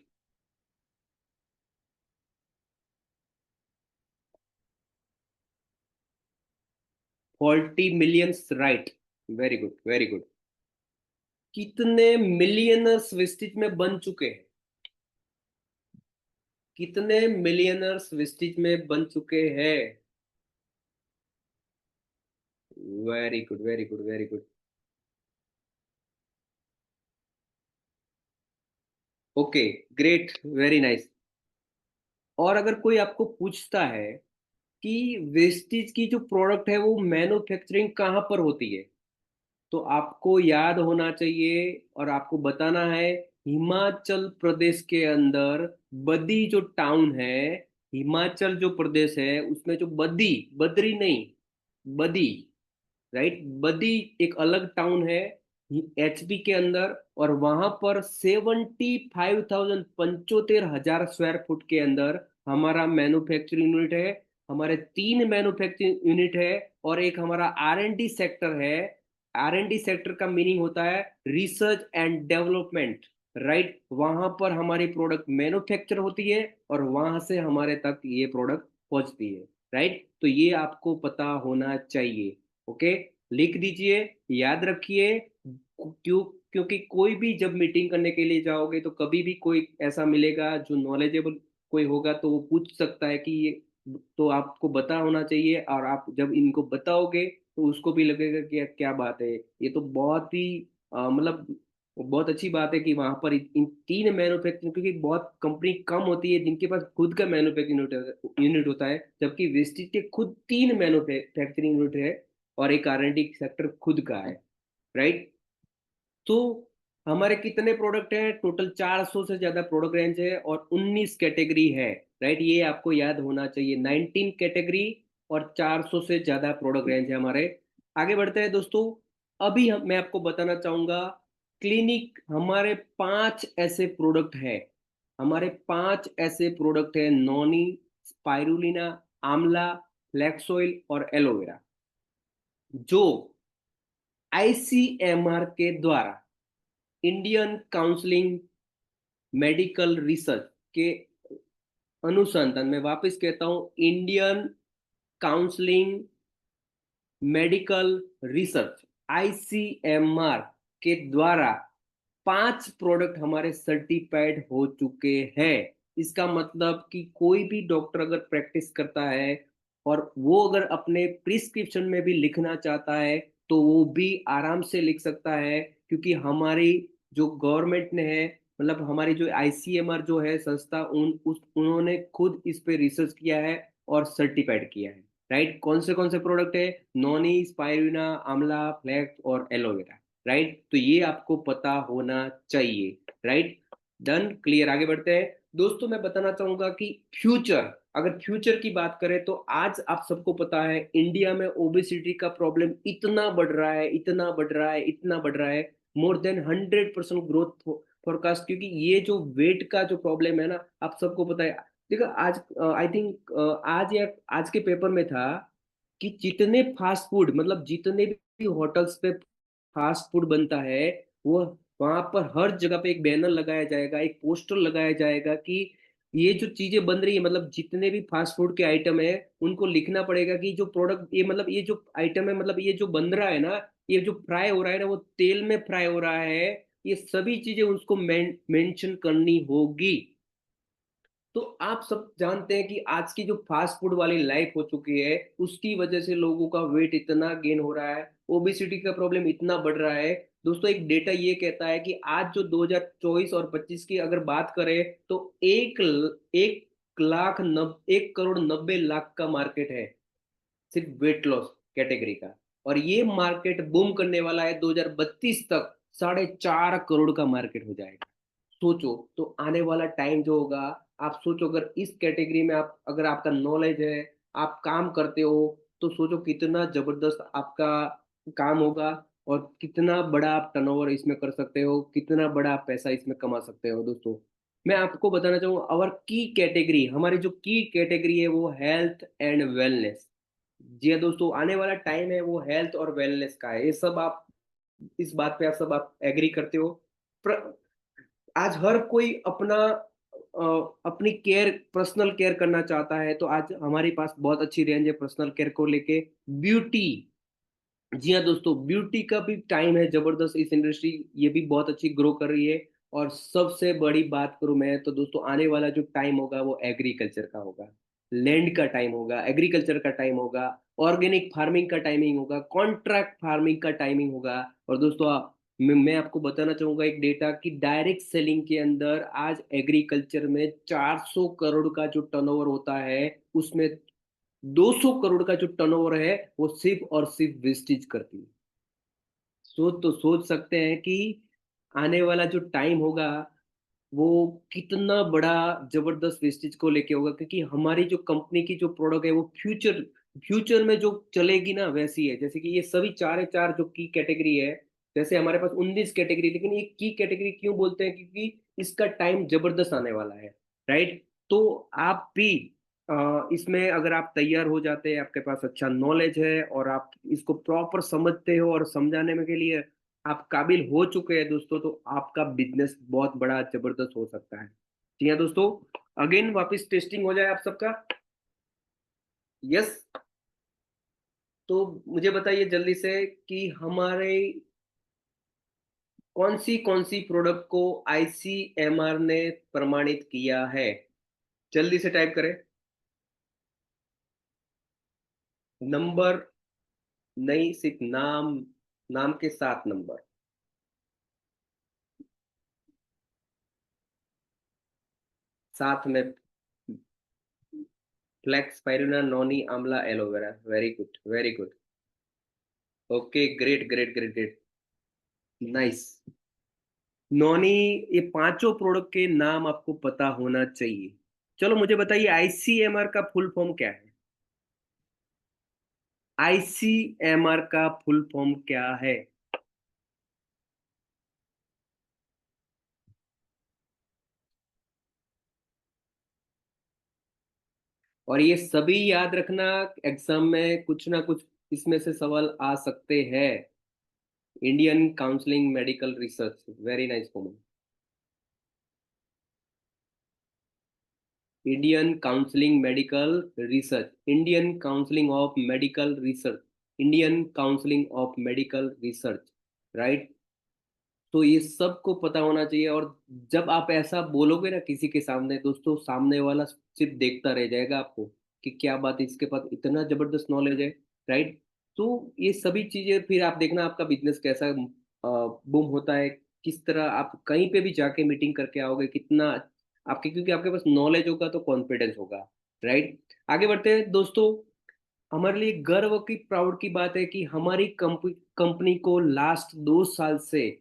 40 millions, right. Very good, very good. कितने मिलियनर्स वेस्टिज में बन चुके हैं। कितने मिलियनर्स वेस्टिज में बन चुके हैं। Very good, very good, very good. Okay, great, very nice. और अगर कोई आपको पूछता है कि वेस्टिज की जो प्रोडक्ट है वो मैन्युफैक्चरिंग कहाँ पर होती है, तो आपको याद होना चाहिए और आपको बताना है, हिमाचल प्रदेश के अंदर बद्दी जो टाउन है, हिमाचल जो प्रदेश है उसमें जो बद्दी, बद्री नहीं, बद्दी, राइट, बद्दी एक अलग टाउन है एचपी के अंदर। और वहां पर 75,000, 75,000 स्क्वायर फुट के अंदर हमारा मैन्युफैक्चरिंग यूनिट है। हमारे 3 मैन्युफैक्चरिंग यूनिट है और एक हमारा आर एंड डी सेक्टर है। आर एंड डी सेक्टर का मीनिंग होता है रिसर्च एंड डेवलपमेंट, राइट। वहां पर हमारी प्रोडक्ट मैन्युफैक्चर होती है और वहां से हमारे तक ये प्रोडक्ट पहुंचती है, राइट। तो ये आपको पता होना चाहिए। ओके, लिख दीजिए, याद रखिए। क्योंकि कोई भी जब मीटिंग करने के लिए जाओगे तो कभी भी कोई ऐसा मिलेगा जो नॉलेजेबल कोई होगा तो वो पूछ सकता है कि ये, तो आपको बता होना चाहिए। और आप जब इनको बताओगे तो उसको भी लगेगा कि यार क्या बात है, ये तो बहुत ही मतलब बहुत अच्छी बात है कि वहां पर इन 3 मैन्युफैक्चरिंग, क्योंकि बहुत कंपनी कम होती है जिनके पास खुद का मैन्युफैक्चरिंग यूनिट होता है, जबकि वेस्टिज के खुद 3 मैन्युफैक्चरिंग यूनिट है और एक आर एंड डी सेक्टर खुद का है, राइट। तो हमारे कितने प्रोडक्ट हैं टोटल, 400 से ज्यादा प्रोडक्ट रेंज है और 19 कैटेगरी है, राइट। ये आपको याद होना चाहिए, 19 कैटेगरी और 400 से ज्यादा प्रोडक्ट रेंज है हमारे। आगे बढ़ते हैं दोस्तों। अभी मैं आपको बताना चाहूंगा क्लिनिक, हमारे 5 ऐसे प्रोडक्ट हैं। हमारे 5 ऐसे प्रोडक्ट हैं, नॉनी, स्पाइरुलिना, आंवला, फ्लैक्स ऑयल और एलोवेरा, जो आईसीएमआर के द्वारा, इंडियन काउंसलिंग मेडिकल रिसर्च के अनुसंधान, मैं वापस कहता हूं, Indian counselling medical research, ICMR के द्वारा 5 प्रोडक्ट हमारे सर्टिफाइड हो चुके हैं। इसका मतलब कि कोई भी डॉक्टर अगर प्रैक्टिस करता है और वो अगर अपने प्रिस्क्रिप्शन में भी लिखना चाहता है तो वो भी आराम से लिख सकता है, क्योंकि हमारी जो गवर्नमेंट ने है, मतलब हमारी जो आईसीएमआर जो है संस्था, उन्होंने खुद इस पे रिसर्च किया है और सर्टिफाइड किया है, राइट। कौन से प्रोडक्ट है, नॉनी, स्पाइरुलिना, आंवला, फ्लैक्स और एलोवेरा, राइट। तो ये आपको पता होना चाहिए, राइट। डन, क्लियर, आगे बढ़ते हैं। दोस्तों मैं बताना चाहूंगा कि फ्यूचर, अगर फ्यूचर की बात करें तो आज आप सबको पता है इंडिया में ओबेसिटी का प्रॉब्लम इतना बढ़ रहा है, इतना बढ़ रहा है, इतना बढ़ रहा है, मोर देन 100% ग्रोथ फोरकास्ट। क्योंकि ये जो वेट का जो प्रॉब्लम है ना, आप सबको पता है। देखो आज आई थिंक आज या आज के पेपर में था कि जितने फास्ट फूड, मतलब जितने भी होटल्स पे फास्ट फूड बनता है, वो वहां पर हर जगह पे एक बैनर लगाया जाएगा, एक पोस्टर लगाया जाएगा कि ये जो चीजें बन रही है, मतलब जितने भी फास्ट फूड के आइटम है, उनको लिखना पड़ेगा कि जो प्रोडक्ट, ये मतलब ये जो आइटम है, मतलब ये जो बन रहा है ना, ये जो फ्राई हो रहा है ना, वो तेल में फ्राई हो रहा है, ये सभी चीजें उसको मेंशन करनी होगी। तो आप सब जानते हैं कि आज की जो फास्ट फूड वाली लाइफ हो चुकी है, उसकी वजह से लोगों का वेट इतना गेन हो रहा है, ओबेसिटी का प्रॉब्लम इतना बढ़ रहा है। दोस्तों, एक डेटा ये कहता है कि आज जो 2024 और 25 की अगर बात करें, तो 1,90,000 का मार्केट है सिर्फ वेट लॉस कैटेगरी का। और ये मार्केट बूम करने वाला है, 2032 तक 4.5 करोड़ का मार्केट हो जाएगा। सोचो, तो आने वाला टाइम जो होगा, आप सोचो, अगर इस कैटेगरी में आप, अगर आपका नॉलेज है, आप काम करते हो, तो सोचो कितना जबरदस्त आपका काम होगा, और कितना बड़ा आप टर्नओवर इसमें कर सकते हो, कितना बड़ा आप पैसा इसमें कमा सकते हो। दोस्तों, मैं आपको बताना चाहूंगा, अवर की कैटेगरी, हमारी जो की कैटेगरी है वो हेल्थ एंड वेलनेस। जी हाँ दोस्तों, आने वाला टाइम है वो हेल्थ और वेलनेस का है। ये सब आप, इस बात पे आप सब आप एग्री करते हो। आज हर कोई अपनी केयर, पर्सनल केयर करना चाहता है, तो आज हमारे पास बहुत अच्छी रेंज है पर्सनल केयर को लेके। ब्यूटी, जी हाँ दोस्तों, ब्यूटी का भी टाइम है जबरदस्त, इस इंडस्ट्री ये भी बहुत अच्छी ग्रो कर रही है। और सबसे बड़ी बात करूं मैं, तो दोस्तों आने वाला जो टाइम होगा वो एग्रीकल्चर का होगा, लैंड का टाइम होगा, एग्रीकल्चर का टाइम होगा, ऑर्गेनिक फार्मिंग का टाइमिंग होगा, कॉन्ट्रैक्ट फार्मिंग का टाइमिंग होगा। और दोस्तों, मैं आपको बताना चाहूंगा एक डेटा, कि डायरेक्ट सेलिंग के अंदर आज एग्रीकल्चर में 400 करोड़ का जो टर्नओवर होता है, उसमें 200 करोड़ का जो टर्नओवर है वो सिर्फ और सिर्फ वेस्टेज करती है। सोच सकते हैं कि आने वाला जो टाइम होगा वो कितना बड़ा जबरदस्त वेस्टेज को लेके होगा, क्योंकि हमारी जो कंपनी की जो प्रोडक्ट है वो फ्यूचर फ्यूचर में जो चलेगी ना, वैसी है। जैसे कि ये सभी चार चार जो की कैटेगरी है, जैसे हमारे पास 19 कैटेगरी, लेकिन ये की कैटेगरी क्यों बोलते हैं, क्योंकि इसका टाइम जबरदस्त आने वाला है। राइट। तो आप भी इसमें अगर आप तैयार हो जाते हैं, आपके पास अच्छा नॉलेज है, और आप इसको प्रॉपर समझते हो, और समझाने में के लिए आप काबिल हो चुके हैं दोस्तों, तो आपका बिजनेस बहुत बड़ा जबरदस्त हो सकता है। जी हाँ दोस्तों, अगेन वापस टेस्टिंग हो जाए आप सबका। यस। तो मुझे बताइए जल्दी से कि हमारे कौन सी प्रोडक्ट को आईसीएमआर ने प्रमाणित किया है। जल्दी से टाइप करें। नंबर नहीं, सिर्फ नाम, नाम के साथ नंबर, साथ में फ्लेक्स स्पाइरुलिना नोनी आंवला aloe vera. Very good, very good. Okay, great great great great. Nice. Noni, ये पांचों प्रोडक्ट के नाम आपको पता होना चाहिए। चलो मुझे बताइए, आईसीएमआर का फुल फॉर्म क्या है। आईसीएमआर का फुल फॉर्म क्या है। और ये सभी याद रखना, एग्जाम में कुछ ना कुछ इसमें से सवाल आ सकते हैं। Indian counselling medical research, very nice form. Indian counselling medical research, Indian counselling of medical research, Indian counselling of medical research. Right. तो ये सबको पता होना चाहिए। और जब आप ऐसा बोलोगे ना किसी के सामने, दोस्तों सामने वाला सिर्फ देखता रह जाएगा आपको, कि क्या बात है, इसके पास इतना जबरदस्त नॉलेज है। राइट। तो ये सभी चीजें फिर आप देखना आपका बिजनेस कैसा बूम होता है, किस तरह आप कहीं पे भी जाके मीटिंग करके आओगे, कितना आपके, क्योंकि आपके पास नॉलेज होगा तो कॉन्फिडेंस होगा। राइट। आगे बढ़ते हैं दोस्तों। हमारे लिए गर्व की, प्राउड की बात है कि हमारी कंपनी को लास्ट 2 साल से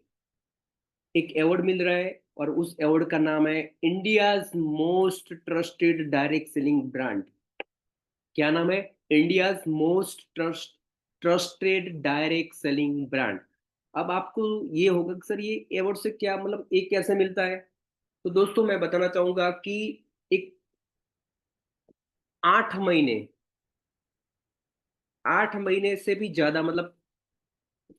एक अवार्ड मिल रहा है, और उस अवार्ड का नाम है India's most trusted direct selling brand. क्या नाम है? India's most trusted direct selling brand. अब आपको ये होगा कि सर ये अवार्ड से क्या मतलब, एक कैसे मिलता है। तो दोस्तों मैं बताना चाहूंगा कि एक 8 महीने, 8 महीने से भी ज्यादा, मतलब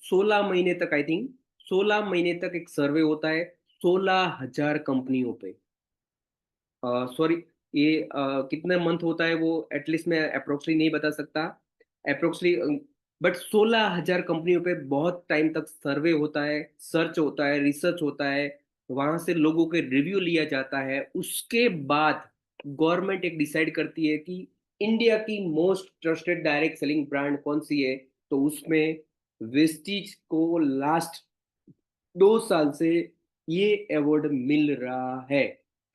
16 महीने तक, आई थिंक 16 महीने तक एक सर्वे होता है 16,000 कंपनियों पे। सॉरी, ये कितने मंथ होता है वो एटलीस्ट मैं अप्रोक्सली नहीं बता सकता, अप्रोक्सली, बट 16,000 कंपनियों पे बहुत टाइम तक सर्वे होता है, सर्च होता है, रिसर्च होता है, वहां से लोगों के रिव्यू लिया जाता है, उसके बाद गवर्नमेंट एक डिसाइड करती है कि इंडिया की most trusted direct selling brand कौन सी है। तो उसमें वेस्टीज को लास्ट 2 साल से ये अवार्ड मिल रहा है,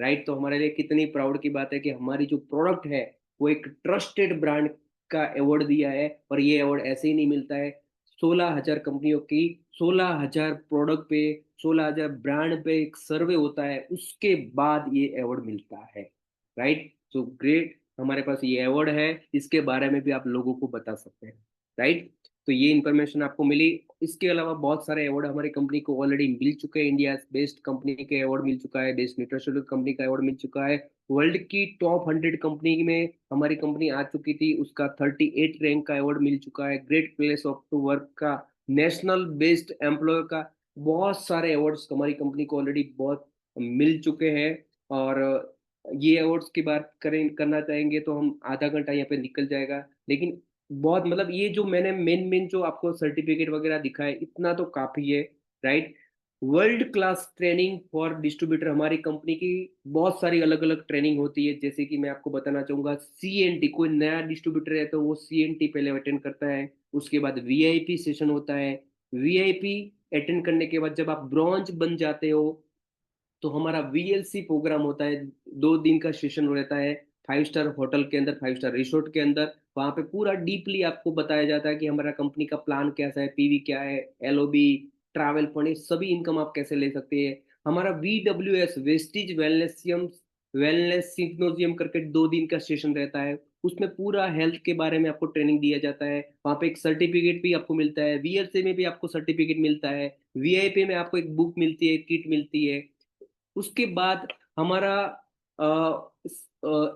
राइट? तो हमारे लिए कितनी प्राउड की बात है कि हमारी जो प्रोडक्ट है वो एक ट्रस्टेड ब्रांड का अवार्ड दिया है, और ये अवार्ड ऐसे ही नहीं मिलता है। 16,000 कंपनियों की 16,000 प्रोडक्ट पे, 16,000 ब्रांड पे एक सर्वे होता है, उसके बाद ये अवार्ड मिलता है, राइट? सो ग्रेट, हमारे पास ये अवार्ड है, इसके बारे में भी आप लोगों को बता सकते हैं, राइट? तो ये इन्फॉर्मेशन आपको मिली। इसके अलावा बहुत सारे अवार्ड हमारी कंपनी को ऑलरेडी मिल चुके हैं। इंडिया बेस्ट कंपनी के अवार्ड मिल चुका है, बेस्ट न्यूट्रिशनल कंपनी का अवार्ड मिल चुका है, वर्ल्ड की टॉप 100 कंपनी में हमारी कंपनी आ चुकी थी, उसका 38 रैंक का अवार्ड मिल चुका है, great place of to work का, नेशनल बेस्ट एम्प्लॉय का, बहुत सारे अवार्ड्स हमारी कंपनी को ऑलरेडी बहुत मिल चुके हैं। और ये अवार्ड्स की बात करें करना चाहेंगे तो हम आधा घंटा यहाँ पे निकल जाएगा, लेकिन बहुत मतलब ये जो मैंने मेन मेन जो आपको सर्टिफिकेट वगैरह दिखाए इतना तो काफी है, right? World class training for distributor, हमारी कंपनी की बहुत सारी अलग अलग ट्रेनिंग होती है, जैसे कि मैं आपको बताना चाहूंगा, सीएनटी, कोई नया डिस्ट्रीब्यूटर है तो वो सीएनटी पहले अटेंड करता है, उसके बाद वीआईपी सेशन होता है, वीआईपी अटेंड करने के बाद जब आप ब्रॉन्ज बन जाते हो तो हमारा वीएलसी प्रोग्राम होता है, 2 दिन का सेशन रहता है, 5 स्टार होटल के अंदर, 5 स्टार रिसोर्ट के अंदर, वहां पे पूरा डीपली आपको बताया जाता है कि हमारा कंपनी का प्लान कैसा है, पीवी क्या है, एलओबी, ट्रैवल फंड, सभी इनकम आप कैसे ले सकते हैं। हमारा वीडब्ल्यूएस वेस्टिज वेलनेस सिम्पोजियम करके 2 दिन का सेशन रहता है, उसमें पूरा हेल्थ के बारे में आपको ट्रेनिंग दिया जाता है, वहाँ पे एक सर्टिफिकेट भी आपको मिलता है, वीएलसी में भी आपको सर्टिफिकेट मिलता है, वीआईपी में आपको एक बुक मिलती है, किट मिलती है। उसके बाद हमारा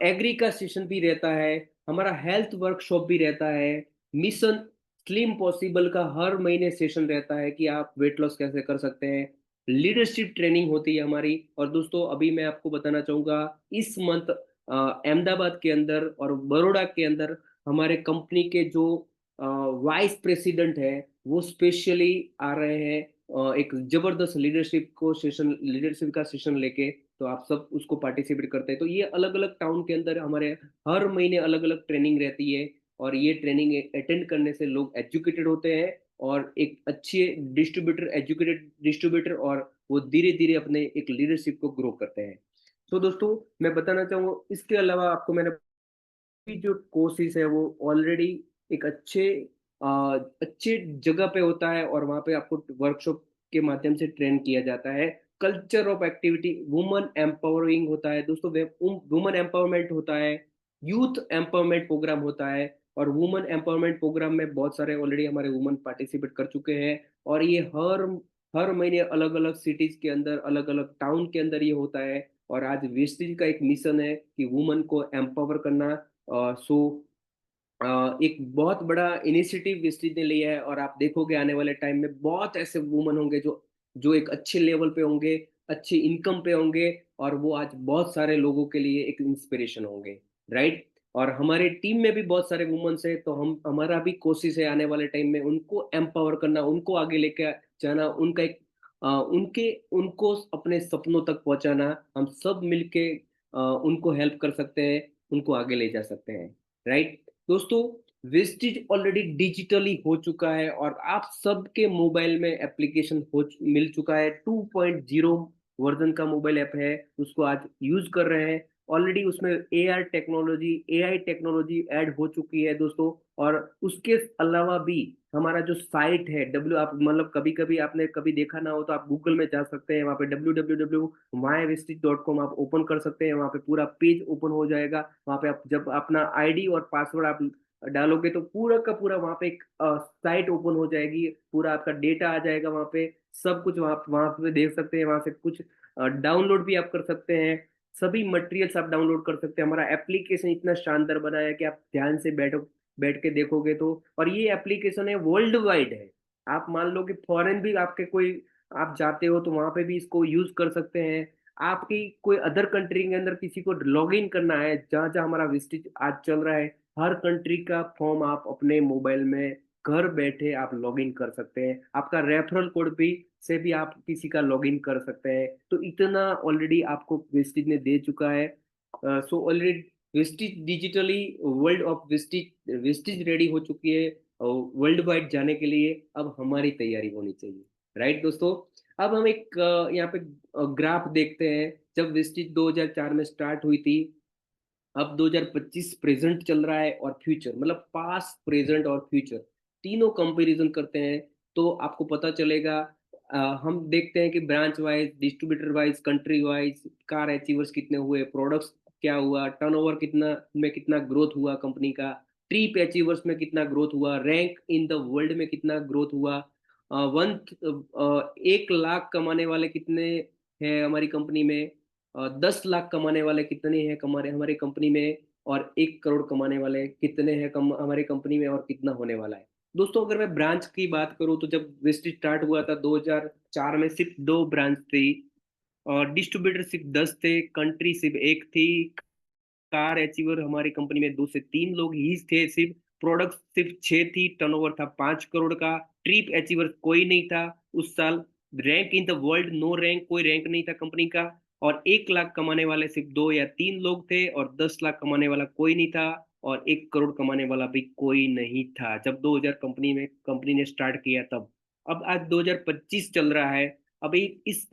एग्री का सेशन भी रहता है, हमारा हेल्थ वर्कशॉप भी रहता है, मिशन स्लिम पॉसिबल का हर महीने सेशन रहता है कि आप वेट लॉस कैसे कर सकते हैं, लीडरशिप ट्रेनिंग होती है हमारी। और दोस्तों अभी मैं आपको बताना चाहूंगा, इस मंथ अहमदाबाद के अंदर और बड़ौदा के अंदर हमारे कंपनी के जो वाइस प्रेसिडेंट है वो स्पेशली आ रहे हैं, एक जबरदस्त लीडरशिप का सेशन लेके, तो आप सब उसको पार्टिसिपेट करते हैं। तो ये अलग अलग टाउन के अंदर हमारे हर महीने अलग अलग ट्रेनिंग रहती है, और ये ट्रेनिंग अटेंड करने से लोग एजुकेटेड होते हैं, और एक अच्छे एजुकेटेड डिस्ट्रीब्यूटर, और वो धीरे धीरे अपने एक लीडरशिप को ग्रो करते हैं। तो दोस्तों मैं बताना चाहूंगा, इसके अलावा आपको मैंने की जो कोर्सेज है वो ऑलरेडी एक अच्छे जगह पे होता है, और वहाँ पे आपको वर्कशॉप के माध्यम से ट्रेन किया जाता है। Culture of activity, woman empowering होता है दोस्तों, वुमन एम्पावरमेंट होता है, यूथ एम्पावरमेंट प्रोग्राम होता है, और वुमन एम्पावरमेंट प्रोग्राम में बहुत सारे ऑलरेडी हमारे वुमन पार्टिसिपेट कर चुके हैं, और ये हर हर महीने अलग अलग सिटीज के अंदर, अलग अलग टाउन के अंदर ये होता है। और आज वेस्टिज का एक मिशन है कि वुमन को एम्पावर करना। सो एक बहुत बड़ा इनिशिएटिव वेस्टीज ने लिया है, और आप देखोगे आने वाले टाइम में बहुत ऐसे वुमन होंगे जो जो एक अच्छे लेवल पे होंगे, अच्छी इनकम पे होंगे, और वो आज बहुत सारे लोगों के लिए एक इंस्पिरेशन होंगे, राइट? और हमारे टीम में भी बहुत सारे वुमेन्स है, तो हम हमारा भी कोशिश है आने वाले टाइम में उनको एम्पावर करना, उनको आगे लेकर जाना, उनका एक उनके उनको अपने सपनों तक पहुंचाना। हम सब मिलके उनको हेल्प कर सकते हैं, उनको आगे ले जा सकते हैं, राइट? दोस्तों वेस्टिज ऑलरेडी डिजिटली हो चुका है, और आप सबके मोबाइल में एप्लीकेशन हो मिल चुका है, 2.0 वर्जन का मोबाइल ऐप है, उसको आज यूज कर रहे हैं। ऑलरेडी उसमें एआई टेक्नोलॉजी ऐड हो चुकी है दोस्तों। और उसके अलावा भी हमारा जो साइट है, डब्ल्यू आप मतलब कभी कभी आपने कभी देखा ना हो तो आप गूगल में जा सकते हैं, वहाँ पे www.mywestige.com आप ओपन कर सकते हैं, वहाँ पे पूरा पेज ओपन हो जाएगा। वहाँ पे आप जब अपना आईडी और पासवर्ड आप डालोगे तो पूरा का पूरा वहाँ पे एक साइट ओपन हो जाएगी, पूरा आपका डेटा आ जाएगा वहाँ पे, सब कुछ वहाँ वहाँ पे देख सकते हैं, वहाँ से कुछ डाउनलोड भी आप कर सकते हैं, सभी मटेरियल्स आप डाउनलोड कर सकते हैं। हमारा एप्लीकेशन इतना शानदार बना है कि आप ध्यान से बैठ के देखोगे तो, और ये एप्लीकेशन है वर्ल्ड वाइड है। आप मान लो कि फॉरेन भी आपके कोई आप जाते हो तो वहां पे भी इसको यूज कर सकते हैं। आपकी कोई अदर कंट्री के अंदर किसी को लॉग इन करना है, जहाँ जहाँ हमारा विस्टिज आज चल रहा है, हर कंट्री का फॉर्म आप अपने मोबाइल में घर बैठे आप लॉग इन कर सकते हैं। आपका रेफरल कोड भी से भी आप किसी का लॉग इन कर सकते हैं। तो इतना ऑलरेडी आपको विस्टिज ने दे चुका है। So already Vestige digitally world of Vestige Vestige ready हो चुकी है वर्ल्ड वाइड जाने के लिए। अब हमारी तैयारी होनी चाहिए। राइट दोस्तों। अब हम एक यहाँ पे ग्राफ देखते हैं। जब विस्टिज 2004 में स्टार्ट हुई थी, अब 2025 प्रेजेंट चल रहा है और फ्यूचर, मतलब पास्ट प्रेजेंट और फ्यूचर तीनों कंपैरिजन करते हैं, तो आपको पता चलेगा। हम देखते हैं कि branch wise, distributor wise, country wise car achievers कितने हुए, प्रोडक्ट्स क्या हुआ, टर्नओवर कितना में कितना ग्रोथ हुआ कंपनी का, ट्रिप अचीवर्स में कितना ग्रोथ हुआ, रैंक इन द वर्ल्ड में कितना ग्रोथ हुआ, वन 1 लाख कमाने वाले कितने हैं हमारी कंपनी में, 10 लाख कमाने वाले कितने हैं हमारे हमारी कंपनी में, और 1 करोड़ कमाने वाले कितने हैं हमारी कंपनी में, और कितना होने वाला है। दोस्तों अगर मैं ब्रांच की बात करूं, तो जब विस्ट स्टार्ट हुआ था 2004 में, सिर्फ 2 ब्रांच थी, और डिस्ट्रीब्यूटर सिर्फ 10 थे, कंट्री सिर्फ एक थी, कार अचीवर हमारी कंपनी में 2 से 3 लोग ही थे सिर्फ, प्रोडक्ट सिर्फ 6 थी, टर्नओवर था 5 करोड़ का, ट्रिप अचीवर कोई नहीं था उस साल, rank in the world no rank, कोई रैंक नहीं था कंपनी का, और 1 लाख कमाने वाले सिर्फ 2 या 3 लोग थे, और 10 लाख कमाने वाला कोई नहीं था, और 1 करोड़ कमाने वाला भी कोई नहीं था जब 2000 कंपनी ने स्टार्ट किया तब। अब आज 2025 चल रहा है। अभी इस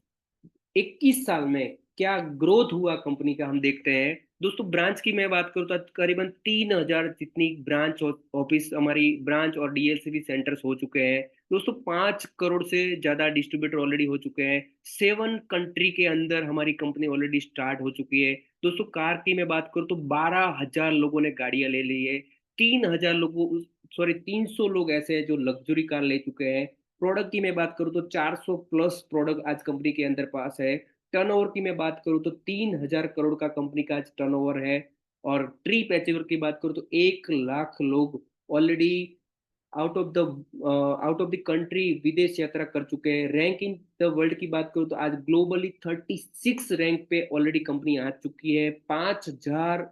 21 साल में क्या ग्रोथ हुआ कंपनी का हम देखते हैं। दोस्तों ब्रांच की मैं बात करूँ तो करीबन 3,000 जितनी ब्रांच ऑफिस हमारी ब्रांच और डीएलसीबी सेंटर्स हो चुके हैं। दोस्तों 5 करोड़ से ज्यादा डिस्ट्रीब्यूटर ऑलरेडी हो चुके हैं। 7 कंट्री के अंदर हमारी कंपनी ऑलरेडी स्टार्ट हो चुकी है। दोस्तों कार की मैं बात करूँ तो 12,000 लोगों ने गाड़ियां ले ली है। 3,000 लोगों, सॉरी 300 लोग ऐसे हैं जो लग्जरी कार ले चुके हैं। प्रोडक्ट की मैं बात करूँ तो 400 प्लस प्रोडक्ट आज कंपनी के अंदर पास है। टर्नओवर की मैं बात करूँ तो 3,000 करोड़ का कंपनी का आज टर्नओवर है। और ट्रिप अचीवर की बात करूँ तो 1 लाख लोग already out of the country विदेश यात्रा कर चुके हैं। रैंक इन द वर्ल्ड की बात करूँ तो आज ग्लोबली 36 रैंक पे ऑलरेडी कंपनी आ चुकी है। 5,000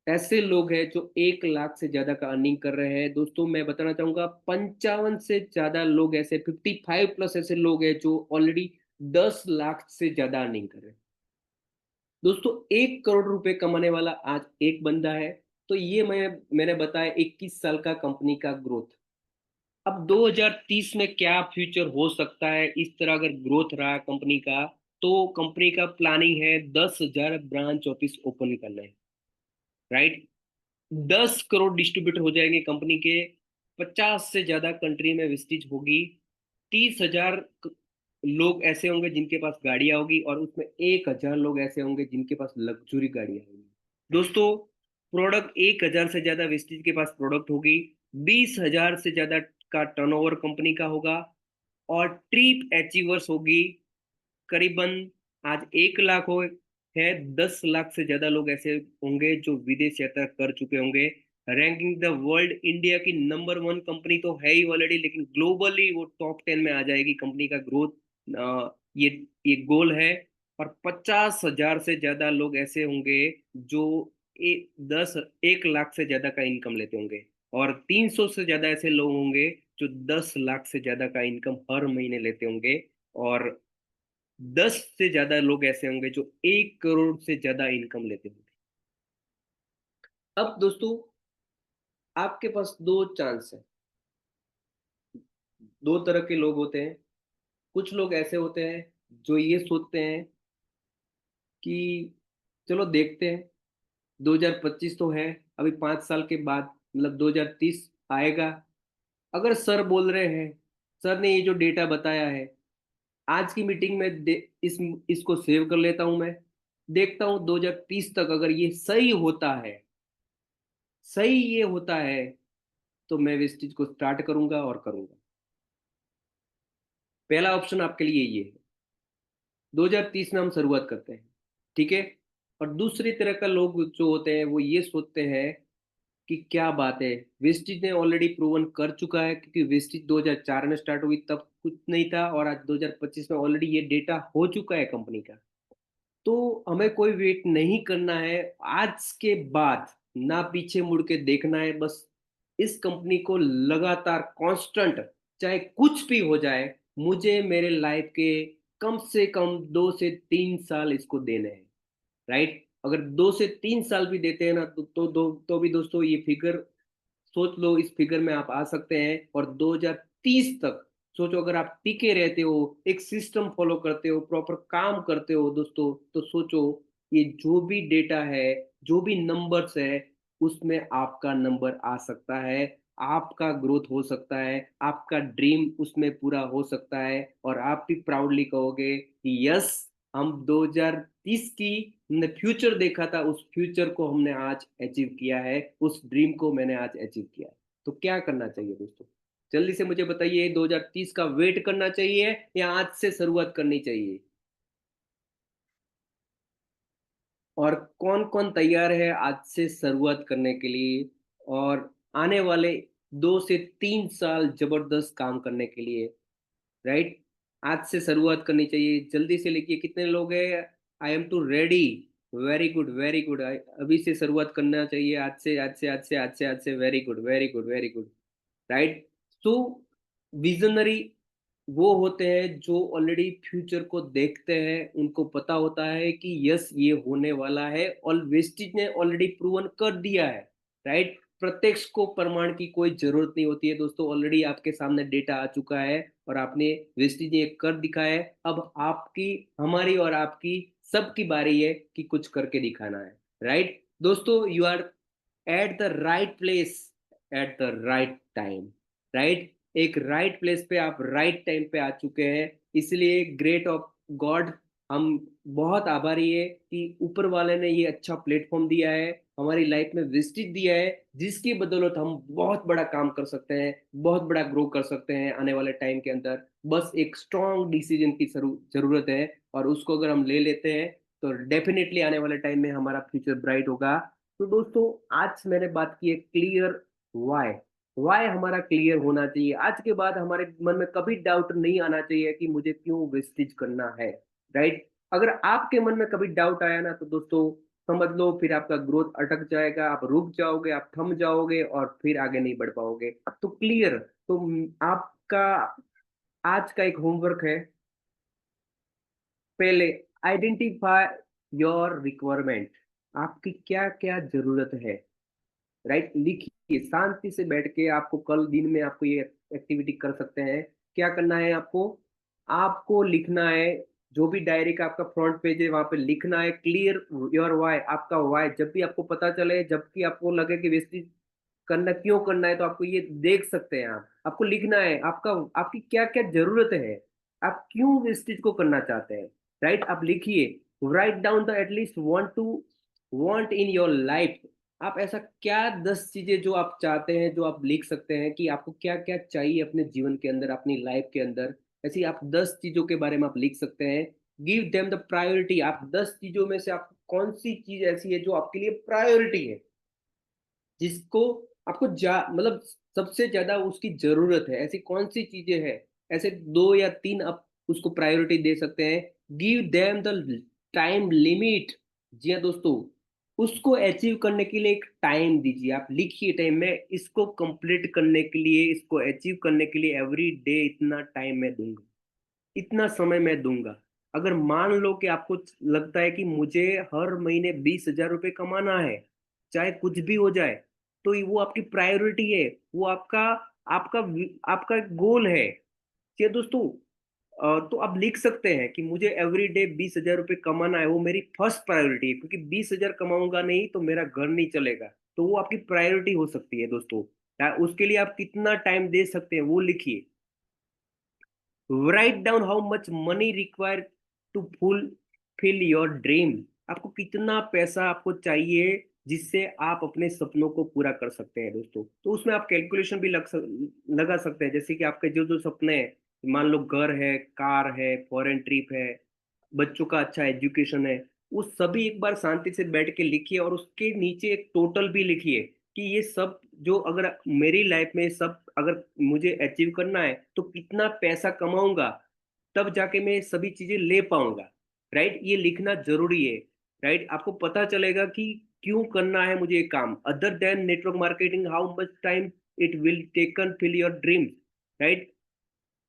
ऐसे लोग हैं जो 1 लाख से ज्यादा का अर्निंग कर रहे हैं। दोस्तों मैं बताना चाहूंगा 55 से ज्यादा लोग ऐसे, 55 प्लस ऐसे लोग हैं जो ऑलरेडी 10 लाख से ज्यादा अर्निंग कर रहे हैं। दोस्तों 1 करोड़ रुपए कमाने वाला आज एक बंदा है। तो ये मैंने बताया 21 साल का कंपनी का ग्रोथ। अब 2030 में क्या फ्यूचर हो सकता है, इस तरह अगर ग्रोथ रहा कंपनी का, तो कंपनी का प्लानिंग है 10,000 ब्रांच ऑफिस ओपन करना है। राइट। 10 करोड़ डिस्ट्रीब्यूटर हो जाएंगे कंपनी के। 50 से ज्यादा कंट्री में विस्टिज होगी। 30,000 लोग ऐसे होंगे जिनके पास गाड़ियां होगी, और उसमें 1,000 लोग ऐसे होंगे जिनके पास लग्जरी गाड़ियां होंगी। दोस्तों प्रोडक्ट 1,000 से ज्यादा विस्टिज के पास प्रोडक्ट होगी। 20,000 से ज्यादा का टर्नओवर कंपनी का होगा। और ट्रिप अचीवर्स होगी करीबन, आज 1 लाख हो है, 10 लाख से ज्यादा लोग ऐसे होंगे जो विदेश यात्रा कर चुके होंगे। रैंकिंग द वर्ल्ड, इंडिया की नंबर 1 कंपनी तो है ही ऑलरेडी, लेकिन ग्लोबली वो टॉप 10 में आ जाएगी कंपनी का ग्रोथ। ये गोल है। और 50,000 से ज्यादा लोग ऐसे होंगे जो 1 लाख से ज्यादा का इनकम लेते होंगे। और 300 से ज्यादा ऐसे लोग होंगे जो 10 लाख से ज्यादा का इनकम हर महीने लेते होंगे। और 10 से ज्यादा लोग ऐसे होंगे जो 1 करोड़ से ज्यादा इनकम लेते होंगे। अब दोस्तों आपके पास दो चांस है। दो तरह के लोग होते हैं। कुछ लोग ऐसे होते हैं जो ये सोचते हैं कि चलो देखते हैं, 2025 तो है, अभी 5 साल के बाद मतलब 2030 आएगा। अगर सर बोल रहे हैं, सर ने ये जो डेटा बताया है, आज की मीटिंग में इसको सेव कर लेता हूं मैं। देखता हूं 2030 तक अगर ये सही होता है, सही ये होता है, तो मैं वेस्टेज को स्टार्ट करूंगा और करूंगा। पहला ऑप्शन आपके लिए ये है। 2030 में हम शुरुआत करते हैं। ठीक है। और दूसरी तरह का लोग जो होते हैं वो ये सोचते हैं कि क्या बात है, वेस्टेज ने ऑलरेडी प्रूवन कर चुका है, क्योंकि वेस्टेज 2004 में स्टार्ट हुई तब कुछ नहीं था, और आज 2025 में ऑलरेडी ये डेटा हो चुका है कंपनी का। तो हमें कोई वेट नहीं करना है आज के बाद, ना पीछे मुड़ के देखना है, बस इस कंपनी को लगातार कांस्टेंट, चाहे कुछ भी हो जाए, मुझे मेरे लाइफ के कम से कम 2 से 3 साल इसको देने हैं, राइट? अगर 2 से 3 साल भी देते हैं ना, तो भी दोस्तों ये फिगर सोच लो, इस फिगर में आप आ सकते हैं। और 2030 तक सोचो, अगर आप टिके रहते हो, एक सिस्टम फॉलो करते हो, प्रॉपर काम करते हो दोस्तों, तो सोचो ये जो भी डेटा है, जो भी नंबर्स है, उसमें आपका नंबर आ सकता है, आपका ग्रोथ हो सकता है, आपका ड्रीम उसमें पूरा हो सकता है, और आप भी प्राउडली कहोगे कि यस, हम 2030 की हमने फ्यूचर देखा था, उस फ्यूचर को हमने आज अचीव किया है, उस ड्रीम को मैंने आज अचीव किया है। तो क्या करना चाहिए दोस्तों? जल्दी से मुझे बताइए, 2030 का वेट करना चाहिए या आज से शुरुआत करनी चाहिए? और कौन-कौन तैयार है आज से शुरुआत करने के लिए और आने वाले 2 से 3 साल जबरदस्त काम करने के लिए, राइट? आज से शुरुआत करनी चाहिए, जल्दी से लिखिए कितने लोग हैं? I am too ready. Very good, very good. अभी से शुरुआत करना चाहिए, आज से, आज से, आज से, आज से, आज से। Very good, very good, very good, right? So visionary वो होते हैं जो ऑलरेडी फ्यूचर को देखते हैं, उनको पता होता है कि यस, ये होने वाला है, और वेस्टिज ने ऑलरेडी प्रूवन कर दिया है, राइट? प्रत्यक्ष को प्रमाण की कोई जरूरत नहीं होती है दोस्तों, ऑलरेडी आपके सामने डेटा आ चुका है, और आपने वेस्टिज ने कर दिखाया है। अब आपकी, हमारी और आपकी सबकी बारी है कि कुछ करके दिखाना है, राइट? दोस्तों, you are at the right place at the right time, right? एक राइट प्लेस पे आप राइट टाइम पे आ चुके हैं, इसलिए ग्रेट ऑफ गॉड, हम बहुत आभारी है कि ऊपर वाले ने ये अच्छा प्लेटफॉर्म दिया है, हमारी लाइफ में विजिट दिया है, जिसकी बदौलत हम बहुत बड़ा काम कर सकते हैं, बहुत बड़ा ग्रो कर सकते हैं आने वाले टाइम के अंदर। बस एक स्ट्रॉन्ग डिसीजन की जरूरत है, और उसको अगर हम ले लेते हैं, तो डेफिनेटली आने वाले टाइम में हमारा फ्यूचर ब्राइट होगा। तो दोस्तों, आज मैंने बात की है क्लियर वाई। वाई हमारा क्लियर होना चाहिए, आज के बाद हमारे मन में कभी डाउट नहीं आना चाहिए कि मुझे क्यों वेस्टेज करना है, राइट? अगर आपके मन में कभी डाउट आया ना, तो दोस्तों समझ लो, फिर आपका ग्रोथ अटक जाएगा, आप रुक जाओगे, आप थम जाओगे, और फिर आगे नहीं बढ़ पाओगे। तो क्लियर, तो आपका आज का एक होमवर्क है, पहले आइडेंटिफाई योर रिक्वायरमेंट, आपकी क्या क्या जरूरत है, राइट? लिखिए शांति से बैठ के, आपको कल दिन में आपको ये एक्टिविटी कर सकते हैं। क्या करना है आपको? आपको लिखना है, जो भी डायरी का आपका फ्रंट पेज है, वहां पे लिखना है क्लियर योर वाई, आपका वाई। जब भी आपको पता चले, जबकि आपको लगे कि वेस्टेज करना क्यों करना है, तो आपको ये देख सकते हैं आप, आपको लिखना है आपका, आपकी क्या क्या जरूरत है, आप क्यों वेस्टेज को करना चाहते हैं, राइट? आप लिखिए, write down the at least want in your life. आप ऐसा क्या 10 चीजें जो आप चाहते हैं, जो आप लिख सकते हैं कि आपको क्या क्या चाहिए अपने जीवन के अंदर, अपनी लाइफ के अंदर। ऐसी आप 10 चीजों के बारे में आप लिख सकते हैं। गिव देम द प्रायोरिटी, आप 10 चीजों में से आप कौन सी चीज ऐसी है जो आपके लिए प्रायोरिटी है, जिसको आपको मतलब सबसे ज्यादा उसकी जरूरत है, ऐसी कौन सी चीजें हैं? ऐसे 2 या 3 आप उसको प्रायोरिटी दे सकते हैं। Give them the time limit. जी हाँ दोस्तों, उसको अचीव करने के लिए एक टाइम दीजिए, आप लिखिए टाइम में, इसको कंप्लीट करने के लिए, इसको अचीव करने के लिए एवरी डे इतना टाइम मैं दूंगा, इतना समय मैं दूंगा। अगर मान लो कि आपको लगता है कि मुझे हर महीने 20,000 रुपये कमाना है, चाहे कुछ भी हो जाए, तो वो आपकी प्रायोरिटी है, वो आपका आपका आपका गोल है। ये दोस्तों, तो आप लिख सकते हैं कि मुझे एवरी डे 20,000 रुपये कमाना है, वो मेरी फर्स्ट प्रायोरिटी है, क्योंकि 20,000 कमाऊंगा नहीं तो मेरा घर नहीं चलेगा। तो वो आपकी प्रायोरिटी हो सकती है दोस्तों। उसके लिए आप कितना टाइम दे सकते हैं वो लिखिए। Write down how much money require to fulfil your dream. आपको कितना पैसा आपको चाहिए जिससे आप अपने सपनों को पूरा कर सकते हैं दोस्तों। तो उसमें आप कैलकुलेशन भी लगा सकते हैं, जैसे कि आपके जो जो सपने हैं, मान लो घर है, कार है, फॉरेन ट्रिप है, बच्चों का अच्छा एजुकेशन है, वो सभी एक बार शांति से बैठ के लिखिए, और उसके नीचे एक टोटल भी लिखिए कि ये सब जो अगर मेरी लाइफ में सब अगर मुझे अचीव करना है, तो कितना पैसा कमाऊंगा, तब जाके मैं सभी चीजें ले पाऊंगा। राइट? ये लिखना ज़रूरी है, राइट? आपको पता चलेगा कि क्यों करना है मुझे ये काम। Other than network marketing, how much time it will taken fill your dreams, right?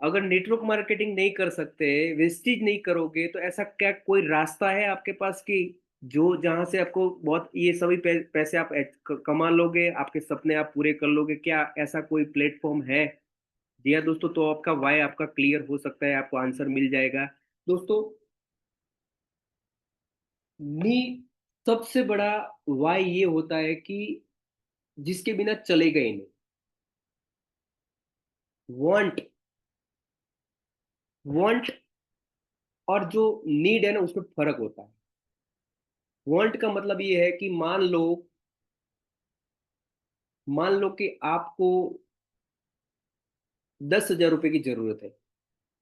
अगर नेटवर्क मार्केटिंग नहीं कर सकते, वेस्टेज नहीं करोगे, तो ऐसा क्या कोई रास्ता है आपके पास कि जो जहाँ से आपको बहुत ये सभी पैसे आप कमा लोगे, आपके सपने आप पूरे कर लोगे? क्या ऐसा कोई प्लेटफॉर्म है? जी हाँ दोस्तों, तो आपका वाई आपका क्लियर हो सकता है, आपको आंसर मिल जाएगा। दोस्तों, नी सबसे बड़ा वाई ये होता है कि जिसके बिना चलेगा ही नहीं। वांट वांट और जो नीड है ना, उसमें फर्क होता है। वांट का मतलब ये है कि मान लो कि आपको 10,000 रुपए की जरूरत है।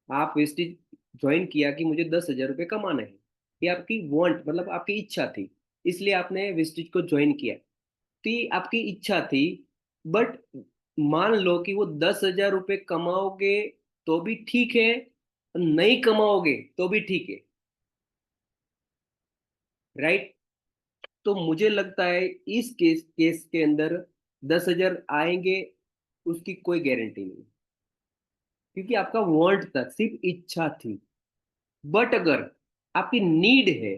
आप वेस्टेज ज्वाइन किया कि मुझे 10,000 रुपये कमाना है। ये आपकी वांट मतलब आपकी इच्छा थी, इसलिए आपने वेस्टेज को ज्वाइन किया। तो ये आपकी इच्छा थी, बट मान लो कि वो 10,000 रुपये कमाओगे तो भी ठीक है, नहीं कमाओगे तो भी ठीक है, राइट? तो मुझे लगता है इस केस के अंदर 10,000 आएंगे, उसकी कोई गारंटी नहीं, क्योंकि आपका वांट था, सिर्फ इच्छा थी। बट अगर आपकी नीड है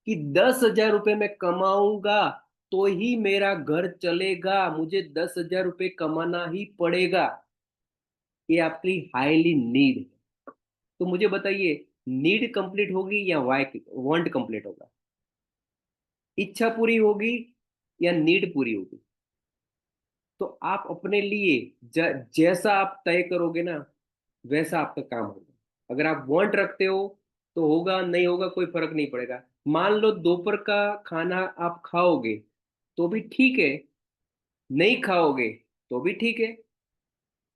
कि 10,000 रुपये मैं कमाऊंगा तो ही मेरा घर चलेगा, मुझे 10,000 रुपये कमाना ही पड़ेगा, ये आपकी हाईली नीड है। तो मुझे बताइए, नीड कंप्लीट होगी या वांट कंप्लीट होगा? इच्छा पूरी होगी या नीड पूरी होगी? तो आप अपने लिए जैसा आप तय करोगे ना, वैसा आपका काम होगा। अगर आप वांट रखते हो तो होगा, नहीं होगा कोई फर्क नहीं पड़ेगा। मान लो दोपहर का खाना आप खाओगे तो भी ठीक है, नहीं खाओगे तो भी ठीक है,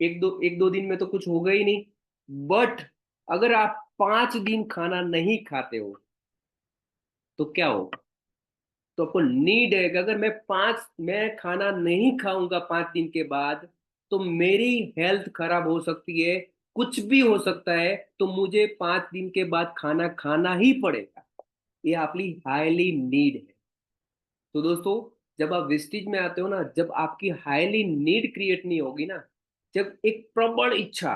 एक दो दिन में तो कुछ होगा ही नहीं। बट अगर आप 5 दिन खाना नहीं खाते हो तो क्या होगा? तो आपको नीड है कि अगर मैं खाना नहीं खाऊंगा 5 दिन के बाद, तो मेरी हेल्थ खराब हो सकती है, कुछ भी हो सकता है, तो मुझे 5 दिन के बाद खाना खाना ही पड़ेगा। ये आपकी हाईली नीड है। तो दोस्तों, जब आप वेस्टेज में आते हो ना, जब आपकी हाईली नीड क्रिएट नहीं होगी ना, जब एक प्रबल इच्छा,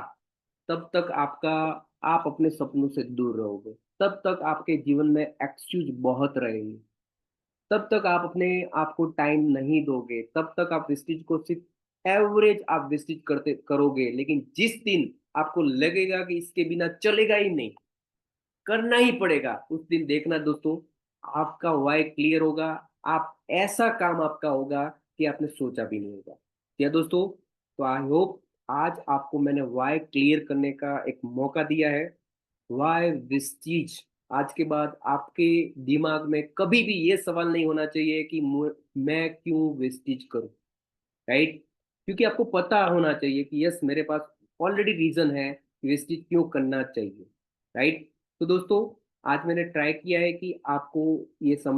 तब तक आप अपने सपनों से दूर रहोगे। तब तक आपके जीवन में एक्सक्यूज बहुत रहेंगे। तब तक आप अपने आप को टाइम नहीं दोगे, तब तक आप वेस्टेज को सिर्फ एवरेज आप वेस्टेज करते करोगे। लेकिन जिस दिन आपको लगेगा कि इसके बिना चलेगा ही नहीं, करना ही पड़ेगा, उस दिन देखना दोस्तों, आपका वाई क्लियर होगा। आप ऐसा काम आपका होगा कि आपने सोचा भी नहीं होगा। या दोस्तों, तो आई होप आज आपको मैंने वाई क्लियर करने का एक मौका दिया है। वाई दिस चीज, आज के बाद आपके दिमाग में कभी भी ये सवाल नहीं होना चाहिए कि मैं क्यों वेस्टेज करूं, राइट? क्योंकि आपको पता होना चाहिए कि यस, मेरे पास ऑलरेडी रीजन है कि वेस्टेज क्यों करना चाहिए, राइट? तो दोस्तों, आज मैंने ट्राई किया है कि आपको ये